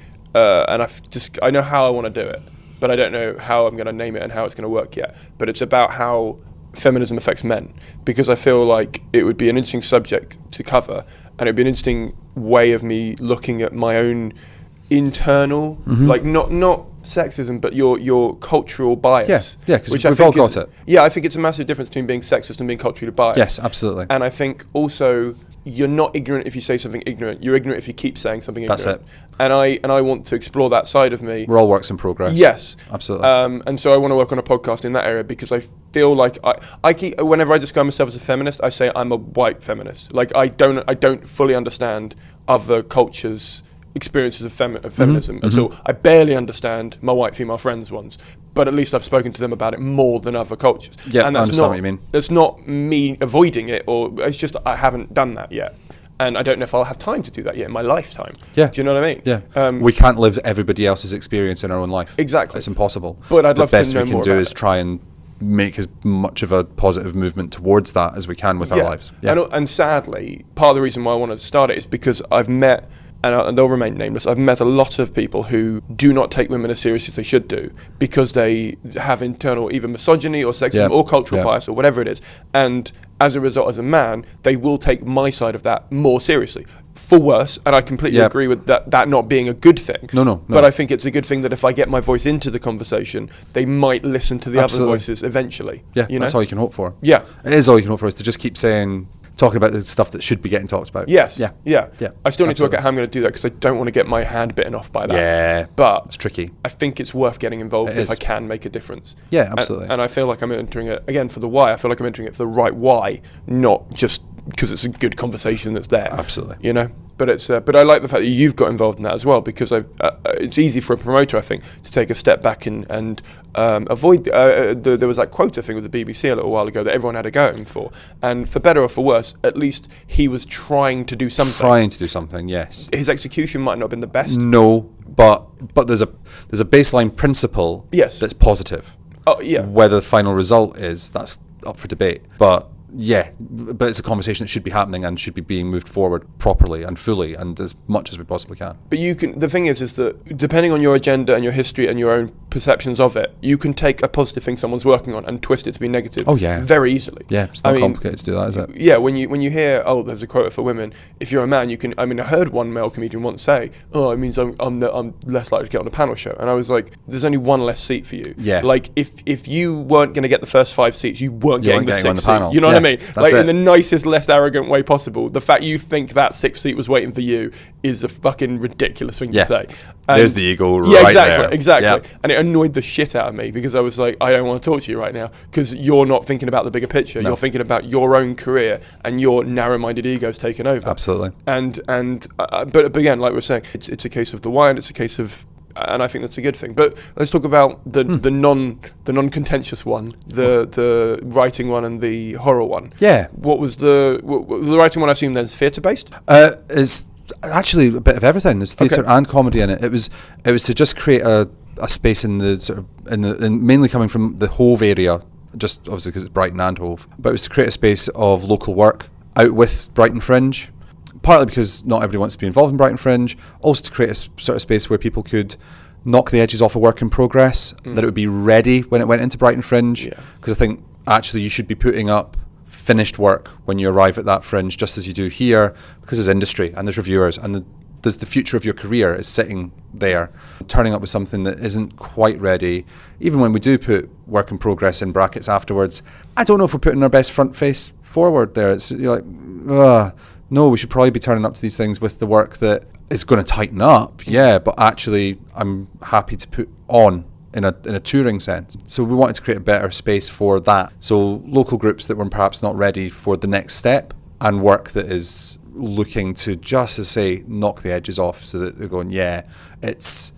know how I want to do it, but I don't know how I'm going to name it and how it's going to work yet. But it's about how feminism affects men, because I feel like it would be an interesting subject to cover, and it'd be an interesting way of me looking at my own internal, like not sexism, but your cultural bias. Yeah, 'cause which I we've all think got it. Yeah, I think it's a massive difference between being sexist and being culturally biased. Yes, absolutely. And I think also you're not ignorant if you say something ignorant. You're ignorant if you keep saying something ignorant. That's it. And I want to explore that side of me. We're all works in progress. Yes. Absolutely. And so I want to work on a podcast in that area, because I feel like I keep, whenever I describe myself as a feminist, I say I'm a white feminist. Like I don't fully understand other cultures' experiences of feminism, and so I barely understand my white female friends' ones. But at least I've spoken to them about it more than other cultures. Yeah, and I that's understand not, what you mean. That's not me avoiding it, or it's just I haven't done that yet. And I don't know if I'll have time to do that yet in my lifetime. Yeah. Do you know what I mean? Yeah. We can't live everybody else's experience in our own life. Exactly. It's impossible. But I'd love to The best know we can more do about is it. try and make as much of a positive movement towards that as we can with our lives. Yeah. And sadly, part of the reason why I wanted to start it is because I've met, and they'll remain nameless, I've met a lot of people who do not take women as seriously as they should do, because they have internal either misogyny or sexism or cultural bias or whatever it is. And as a result, as a man, they will take my side of that more seriously, for worse. And I completely agree with that not being a good thing. No. But I think it's a good thing that if I get my voice into the conversation, they might listen to the Absolutely. other voices eventually. Yeah, you know? that's all you can hope for. Yeah. It is all you can hope for, is to just keep talking about the stuff that should be getting talked about. Yes. Yeah. Yeah. I still need to work Absolutely. out how I'm going to do that, because I don't want to get my hand bitten off by that. Yeah. But It's tricky. I think it's worth getting involved It if is. I can make a difference. Yeah, absolutely. And I feel like I'm entering it, again, for the why, I feel like I'm entering it for the right why, not just because it's a good conversation that's there. Absolutely. You know? But I like the fact that you've got involved in that as well, because it's easy for a promoter, I think, to take a step back and avoid. There was that quota thing with the BBC a little while ago that everyone had a go at him for, and for better or for worse, at least he was trying to do something. Trying to do something, yes. His execution might not have been the best. No, but there's a baseline principle Yes. that's positive. Oh, yeah. Whether the final result is, that's up for debate. But it's a conversation that should be happening and should be being moved forward properly and fully and as much as we possibly can. But the thing is that depending on your agenda and your history and your own perceptions of it, you can take a positive thing someone's working on and twist it to be negative. Oh yeah, very easily. Yeah, it's not complicated to do that, is it? Yeah, when you hear, oh, there's a quota for women, if you're a man, you can. I mean, I heard one male comedian once say, oh, it means I'm less likely to get on a panel show, and I was like, there's only one less seat for you. Yeah. Like if you weren't going to get the first 5 seats, you weren't getting the sixth seat. Panel. You know what I mean? Like in the nicest, less arrogant way possible. The fact you think that 6th seat was waiting for you is a fucking ridiculous thing to say. There's the ego right there. Exactly. Yeah. And it annoyed the shit out of me because I was like, I don't want to talk to you right now because you're not thinking about the bigger picture. No. You're thinking about your own career and your narrow-minded ego's taken over. Absolutely. But again, like we were saying, it's a case of the wine. It's a case of, and I think that's a good thing. But let's talk about the non-contentious one, the writing one and the horror one. Yeah. What was the writing one? I assume there's theatre-based. Is actually a bit of everything. There's theatre and comedy in it. It was to just create a space in the sort of in mainly coming from the Hove area, just obviously because it's Brighton and Hove. But it was to create a space of local work out with Brighton Fringe. Partly because not everybody wants to be involved in Brighton Fringe. Also to create a sort of space where people could knock the edges off a work in progress. That it would be ready when it went into Brighton Fringe. Because I think actually you should be putting up finished work when you arrive at that fringe, just as you do here, because there's industry and there's reviewers and there's the future of your career is sitting there. Turning up with something that isn't quite ready, even when we do put work in progress in brackets afterwards, I don't know if we're putting our best front face forward there. You're like, no, we should probably be turning up to these things with the work that is going to tighten up, but actually I'm happy to put on in a touring sense. So we wanted to create a better space for that. So local groups that were perhaps not ready for the next step and work that is looking to just, as say, knock the edges off so that they're going, it's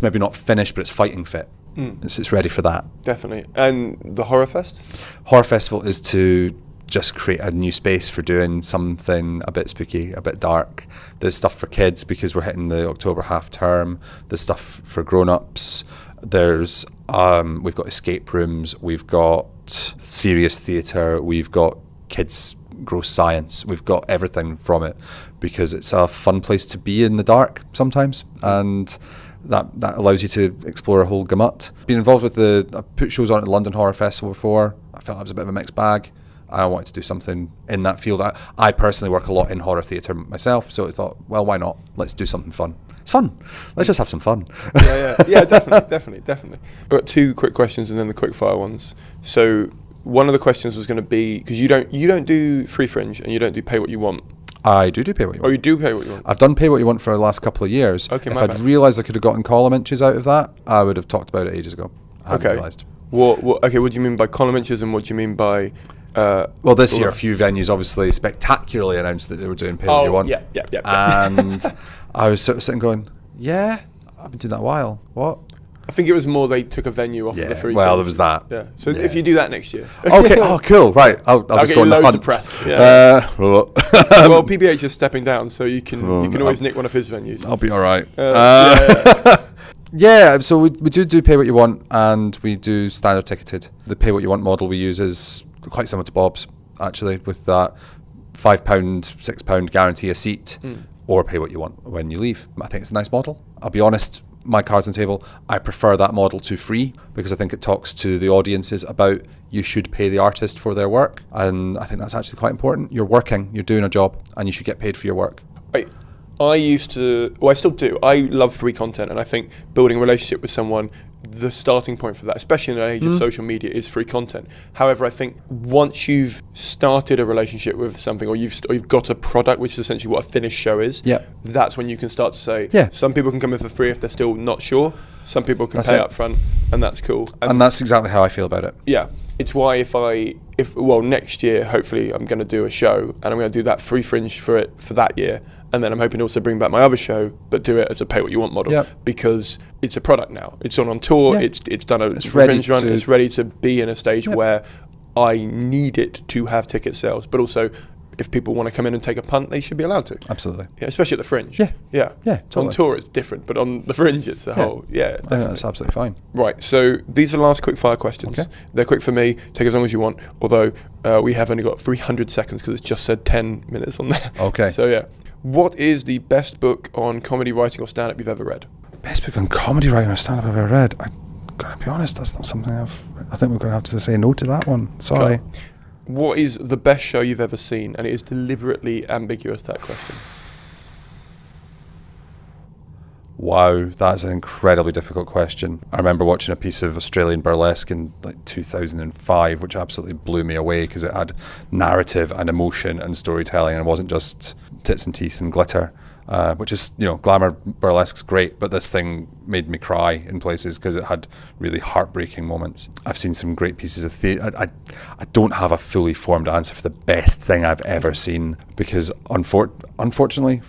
maybe not finished, but it's fighting fit. It's ready for that. Definitely. And the Horror Fest? Horror Festival is to just create a new space for doing something a bit spooky, a bit dark. There's stuff for kids because we're hitting the October half term. There's stuff for grown-ups. There's we've got escape rooms, we've got serious theatre, we've got kids gross science, we've got everything from it because it's a fun place to be in the dark sometimes, and that allows you to explore a whole gamut. Been involved with I've put shows on at the London Horror Festival before. I felt that was a bit of a mixed bag. I wanted to do something in that field. I personally work a lot in horror theatre myself, so I thought, well, why not? Let's do something fun. It's fun. Let's just have some fun. Yeah, definitely. I've got 2 quick questions and then the quick fire ones. So one of the questions was going to be, because you don't do free fringe and you don't do pay what you want. I do pay what you want. Oh, you do pay what you want? I've done pay what you want for the last couple of years. Okay, if I'd realised I could have gotten column inches out of that, I would have talked about it ages ago. I hadn't realised. What do you mean by column inches and what do you mean by... well, this year a few venues obviously spectacularly announced that they were doing pay what you want. Yeah. And I was sort of sitting going, I've been doing that a while. What? I think it was more they took a venue off of the free. Well, there was that. Yeah. So if you do that next year. Okay. Oh, cool. Right. I'll just get go on the loads hunt. Of press. Yeah. Well, PBH is stepping down, so you can always nick one of his venues. I'll be all right. So we do pay what you want, and we do standard ticketed. The pay what you want model we use is quite similar to Bob's, actually, with that £5, £6 guarantee a seat, or pay what you want when you leave. I think it's a nice model. I'll be honest, my cards on the table, I prefer that model to free because I think it talks to the audiences about you should pay the artist for their work, and I think that's actually quite important. You're working, you're doing a job, and you should get paid for your work. I used to, I still do. I love free content, and I think building a relationship with someone, the starting point for that, especially in an age of social media, is free content. However, I think once you've started a relationship with something, or you've got a product, which is essentially what a finished show is, that's when you can start to say, some people can come in for free if they're still not sure. Some people can pay up front, and that's cool. And that's exactly how I feel about it. Yeah. It's why next year, hopefully I'm going to do a show, and I'm going to do that free fringe for that year. And then I'm hoping to also bring back my other show, but do it as a pay what you want model, because it's a product now. It's on tour. It's done a fringe run. It's ready to be in a stage where I need it to have ticket sales, but also if people want to come in and take a punt, they should be allowed to. Absolutely. Yeah, especially at the Fringe. Yeah. Yeah. Yeah, totally. On tour it's different, but on the Fringe it's a whole. Yeah, I think definitely. that's absolutely fine. Right, so these are the last quick fire questions. Okay. They're quick for me, take as long as you want, although we have only got 300 seconds because it's just said 10 minutes on there. Okay. So yeah. What is the best book on comedy writing or stand-up you've ever read? Best book on comedy writing or stand-up I've ever read? I'm going to be honest, that's not something I think we're going to have to say no to that one. Sorry. Okay. What is the best show you've ever seen? And it is deliberately ambiguous, that question. Wow, that's an incredibly difficult question. I remember watching a piece of Australian burlesque in like 2005, which absolutely blew me away because it had narrative and emotion and storytelling, and it wasn't just tits and teeth and glitter, which is, glamour burlesque's great, but this thing made me cry in places because it had really heartbreaking moments. I've seen some great pieces of theatre. I don't have a fully formed answer for the best thing I've ever seen because fortunately,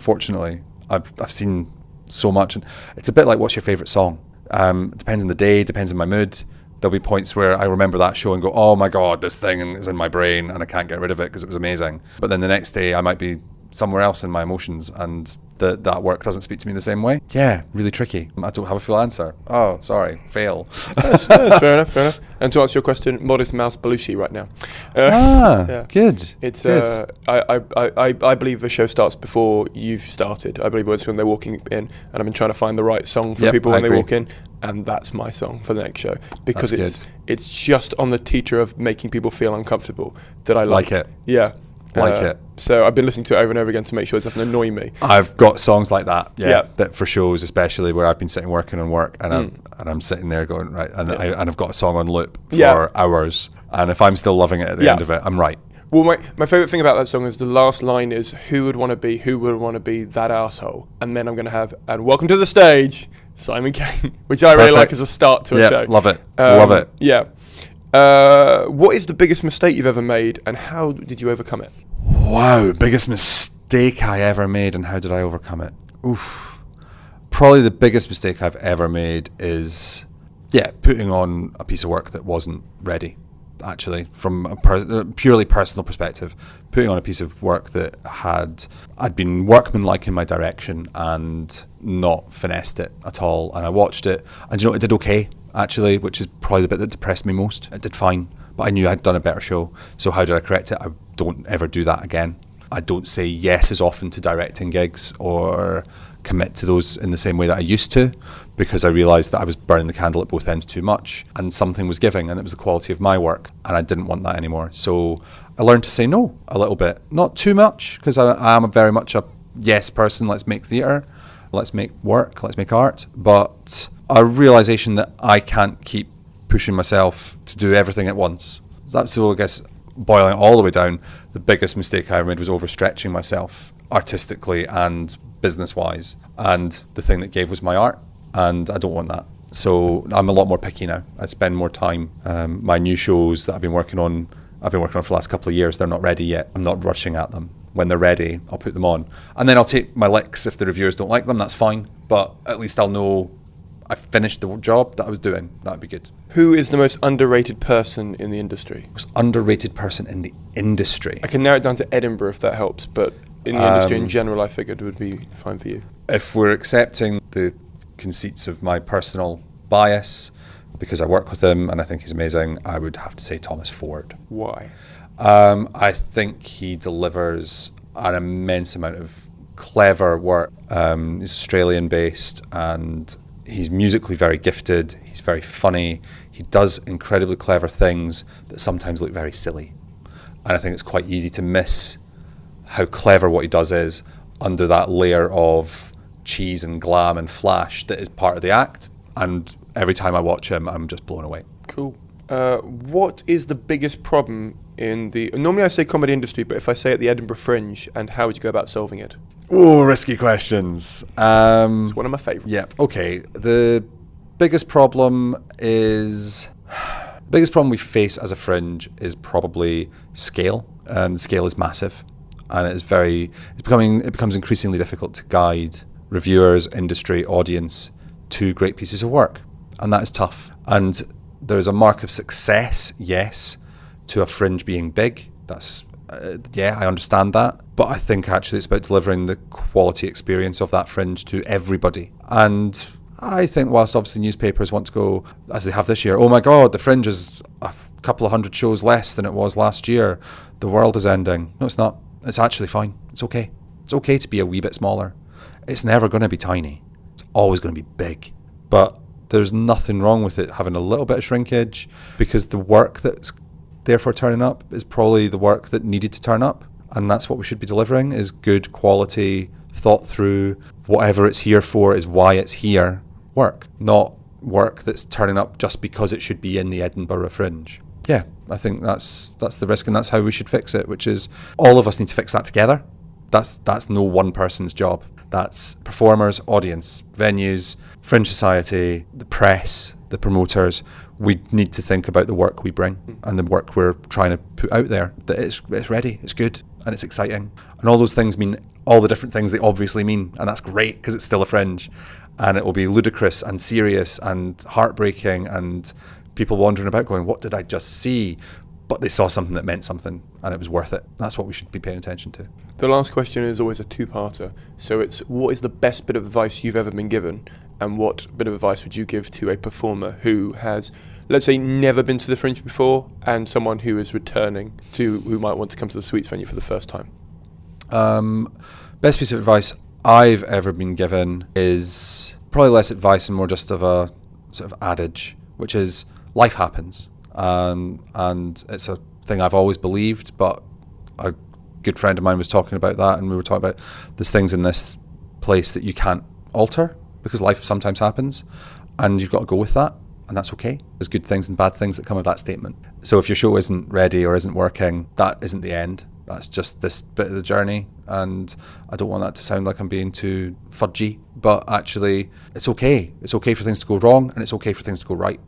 I've seen so much, and it's a bit like, what's your favourite song? It depends on the day, depends on my mood. There'll be points where I remember that show and go, oh my god, this thing is in my brain and I can't get rid of it because it was amazing. But then the next day I might be somewhere else in my emotions and that work doesn't speak to me the same way. Yeah, really tricky. I don't have a full answer. Oh, sorry, fail. That's fair enough. And to answer your question, Modest Mouse Belushi right now. Yeah. Good. It's good. I believe the show starts before you've started. I believe it's when they're walking in, and I've been trying to find the right song for people when they walk in, and that's my song for the next show because it's just on the teeter of making people feel uncomfortable that I like it. Yeah. Like it. So I've been listening to it over and over again to make sure it doesn't annoy me. I've got songs like that, that for shows especially where I've been sitting working on work and I'm sitting there going, right, and I've got a song on loop for hours, and if I'm still loving it at the end of it, I'm right. Well, my favourite thing about that song is the last line is, who would want to be that arsehole? And then I'm going to have, and welcome to the stage, Simon Caine, which I really like as a start to a show. Love it. Love it. Yeah. What is the biggest mistake you've ever made, and how did you overcome it? Wow, biggest mistake I ever made, and how did I overcome it? Oof. Probably the biggest mistake I've ever made is, putting on a piece of work that wasn't ready. Actually, from a purely personal perspective, putting on a piece of work that I'd been workmanlike in my direction and not finessed it at all. And I watched it, and it did okay, actually, which is probably the bit that depressed me most. It did fine, but I knew I'd done a better show. So how did I correct it? I don't ever do that again. I don't say yes as often to directing gigs or commit to those in the same way that I used to, because I realised that I was burning the candle at both ends too much, and something was giving, and it was the quality of my work, and I didn't want that anymore. So I learned to say no a little bit, not too much, because I am very much a yes person. Let's make theatre, let's make work, let's make art, but a realisation that I can't keep pushing myself to do everything at once. That's, I guess, boiling it all the way down, the biggest mistake I ever made was overstretching myself artistically and business-wise, and the thing that gave was my art, and I don't want that. So I'm a lot more picky now. I spend more time. My new shows that I've been working on for the last couple of years, they're not ready yet. I'm not rushing at them. When they're ready, I'll put them on, and then I'll take my licks if the reviewers don't like them. That's fine, but at least I'll know I finished the job that I was doing. That'd be good. Who is the most underrated person in the industry? Most underrated person in the industry? I can narrow it down to Edinburgh if that helps, but in the industry in general, I figured would be fine for you. If we're accepting the conceits of my personal bias, because I work with him and I think he's amazing, I would have to say Thomas Ford. Why? I think he delivers an immense amount of clever work. He's Australian based and he's musically very gifted. He's very funny. He does incredibly clever things that sometimes look very silly. And I think it's quite easy to miss how clever what he does is under that layer of cheese and glam and flash that is part of the act. And every time I watch him, I'm just blown away. Cool. What is the biggest problem in the... Normally I say comedy industry, but if I say at the Edinburgh Fringe, and how would you go about solving it? Oh, risky questions. It's one of my favourites. Yep. Okay. The biggest problem we face as a Fringe is probably scale. And scale is massive. And it becomes increasingly difficult to guide reviewers, industry, audience to great pieces of work. And that is tough. And there's a mark of success, yes, to a Fringe being big. That's Yeah, I understand that. But I think actually it's about delivering the quality experience of that Fringe to everybody. And I think whilst obviously newspapers want to go, as they have this year, oh my God, the Fringe is a couple of hundred shows less than it was last year. The world is ending. No, it's not. It's actually fine. It's okay. It's okay to be a wee bit smaller. It's never going to be tiny. It's always going to be big. But there's nothing wrong with it having a little bit of shrinkage, because the work that's therefore turning up is probably the work that needed to turn up. And that's what we should be delivering, is good quality, thought through, whatever it's here for is why it's here work, not work that's turning up just because it should be in the Edinburgh Fringe. Yeah, I think that's the risk, and that's how we should fix it, which is all of us need to fix that together. That's no one person's job. That's performers, audience, venues, Fringe Society, the press, the promoters. We need to think about the work we bring and the work we're trying to put out there, that it's ready, it's good, and it's exciting. And all those things mean all the different things they obviously mean, and that's great because it's still a Fringe. And it will be ludicrous and serious and heartbreaking, and people wandering about going, what did I just see? But they saw something that meant something, and it was worth it. That's what we should be paying attention to. The last question is always a two-parter. So it's, what is the best bit of advice you've ever been given? And what bit of advice would you give to a performer who has, let's say, never been to the Fringe before, and someone who is returning who might want to come to the Sweets venue for the first time? Best piece of advice I've ever been given is probably less advice and more just of a sort of adage, which is life happens. And it's a thing I've always believed, but a good friend of mine was talking about that, and we were talking about there's things in this place that you can't alter because life sometimes happens, and you've got to go with that, and that's okay. There's good things and bad things that come of that statement. So if your show isn't ready or isn't working, that isn't the end. That's just this bit of the journey, and I don't want that to sound like I'm being too fudgy, but actually it's okay. It's okay for things to go wrong, and it's okay for things to go right.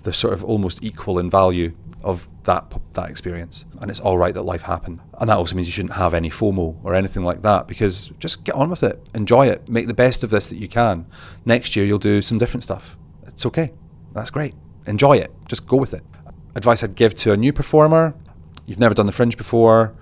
They're sort of almost equal in value of that experience, and it's all right that life happened. And that also means you shouldn't have any FOMO or anything like that, because just get on with it, enjoy it, make the best of this that you can. Next year you'll do some different stuff. It's okay. That's great. Enjoy it. Just go with it. Advice I'd give to a new performer: you've never done the Fringe before.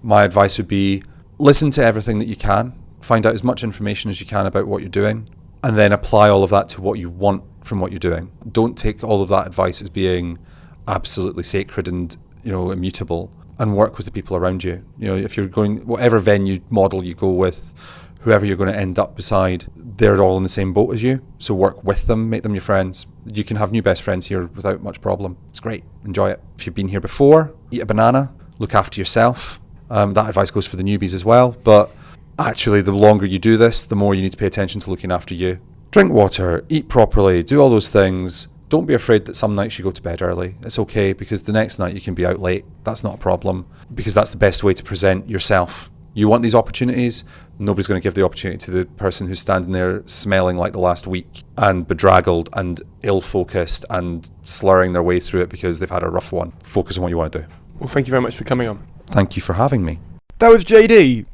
My advice would be listen to everything that you can, find out as much information as you can about what you're doing, and then apply all of that to what you want from what you're doing. Don't take all of that advice as being absolutely sacred and, immutable, and work with the people around you. If you're going, whatever venue model you go with, whoever you're going to end up beside, they're all in the same boat as you. So work with them, make them your friends. You can have new best friends here without much problem. It's great. Enjoy it. If you've been here before, eat a banana, look after yourself. That advice goes for the newbies as well, but actually the longer you do this, the more you need to pay attention to looking after you. Drink water, eat properly, do all those things. Don't be afraid that some nights you go to bed early. It's okay, because the next night you can be out late. That's not a problem, because that's the best way to present yourself. You want these opportunities, nobody's going to give the opportunity to the person who's standing there smelling like the last week and bedraggled and ill-focused and slurring their way through it because they've had a rough one. Focus on what you want to do. Well, thank you very much for coming on. Thank you for having me. That was JD.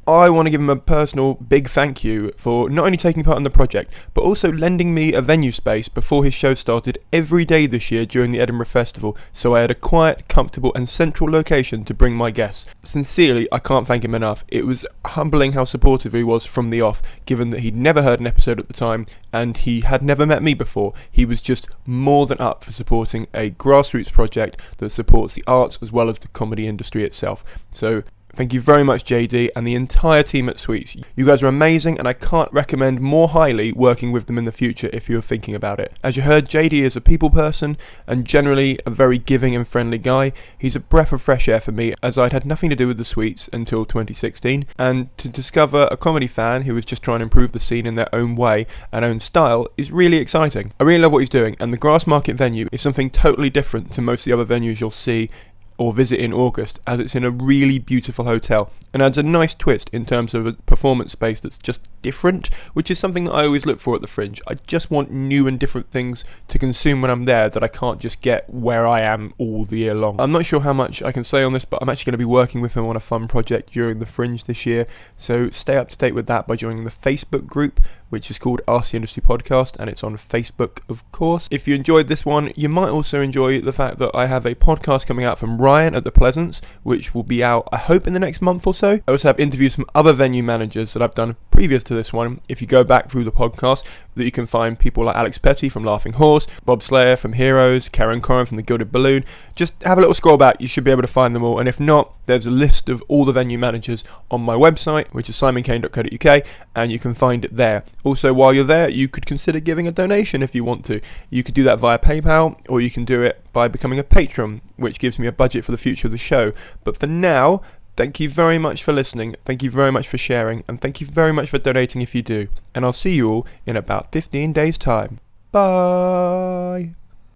I want to give him a personal big thank you for not only taking part in the project, but also lending me a venue space before his show started every day this year during the Edinburgh Festival, so I had a quiet, comfortable and central location to bring my guests. Sincerely, I can't thank him enough. It was humbling how supportive he was from the off, given that he'd never heard an episode at the time and he had never met me before. He was just more than up for supporting a grassroots project that supports the arts as well as the comedy industry itself. So thank you very much, JD, and the entire team at Sweets. You guys are amazing, and I can't recommend more highly working with them in the future if you're thinking about it. As you heard, JD is a people person and generally a very giving and friendly guy. He's a breath of fresh air for me, as I'd had nothing to do with the Sweets until 2016, and to discover a comedy fan who was just trying to improve the scene in their own way and own style is really exciting. I really love what he's doing, and the Grassmarket venue is something totally different to most of the other venues you'll see or visit in August, as it's in a really beautiful hotel and adds a nice twist in terms of a performance space that's just different, which is something that I always look for at the Fringe. I just want new and different things to consume when I'm there that I can't just get where I am all the year long. I'm not sure how much I can say on this, but I'm actually going to be working with him on a fun project during the Fringe this year, so stay up to date with that by joining the Facebook group, which is called Ask the Industry Podcast, and it's on Facebook, of course. If you enjoyed this one, you might also enjoy the fact that I have a podcast coming out from Ryan at the Pleasance, which will be out, I hope, in the next month or so. I also have interviews from other venue managers that I've done previous to this one. If you go back through the podcast, that you can find people like Alex Petty from Laughing Horse, Bob Slayer from Heroes, Karen Corrin from the Gilded Balloon. Just have a little scroll back, you should be able to find them all, and if not, there's a list of all the venue managers on my website, which is simoncaine.co.uk, and you can find it there. Also, while you're there, you could consider giving a donation if you want to. You could do that via PayPal, or you can do it by becoming a patron, which gives me a budget for the future of the show. But for now, thank you very much for listening, thank you very much for sharing, and thank you very much for donating if you do. And I'll see you all in about 15 days' time. Bye!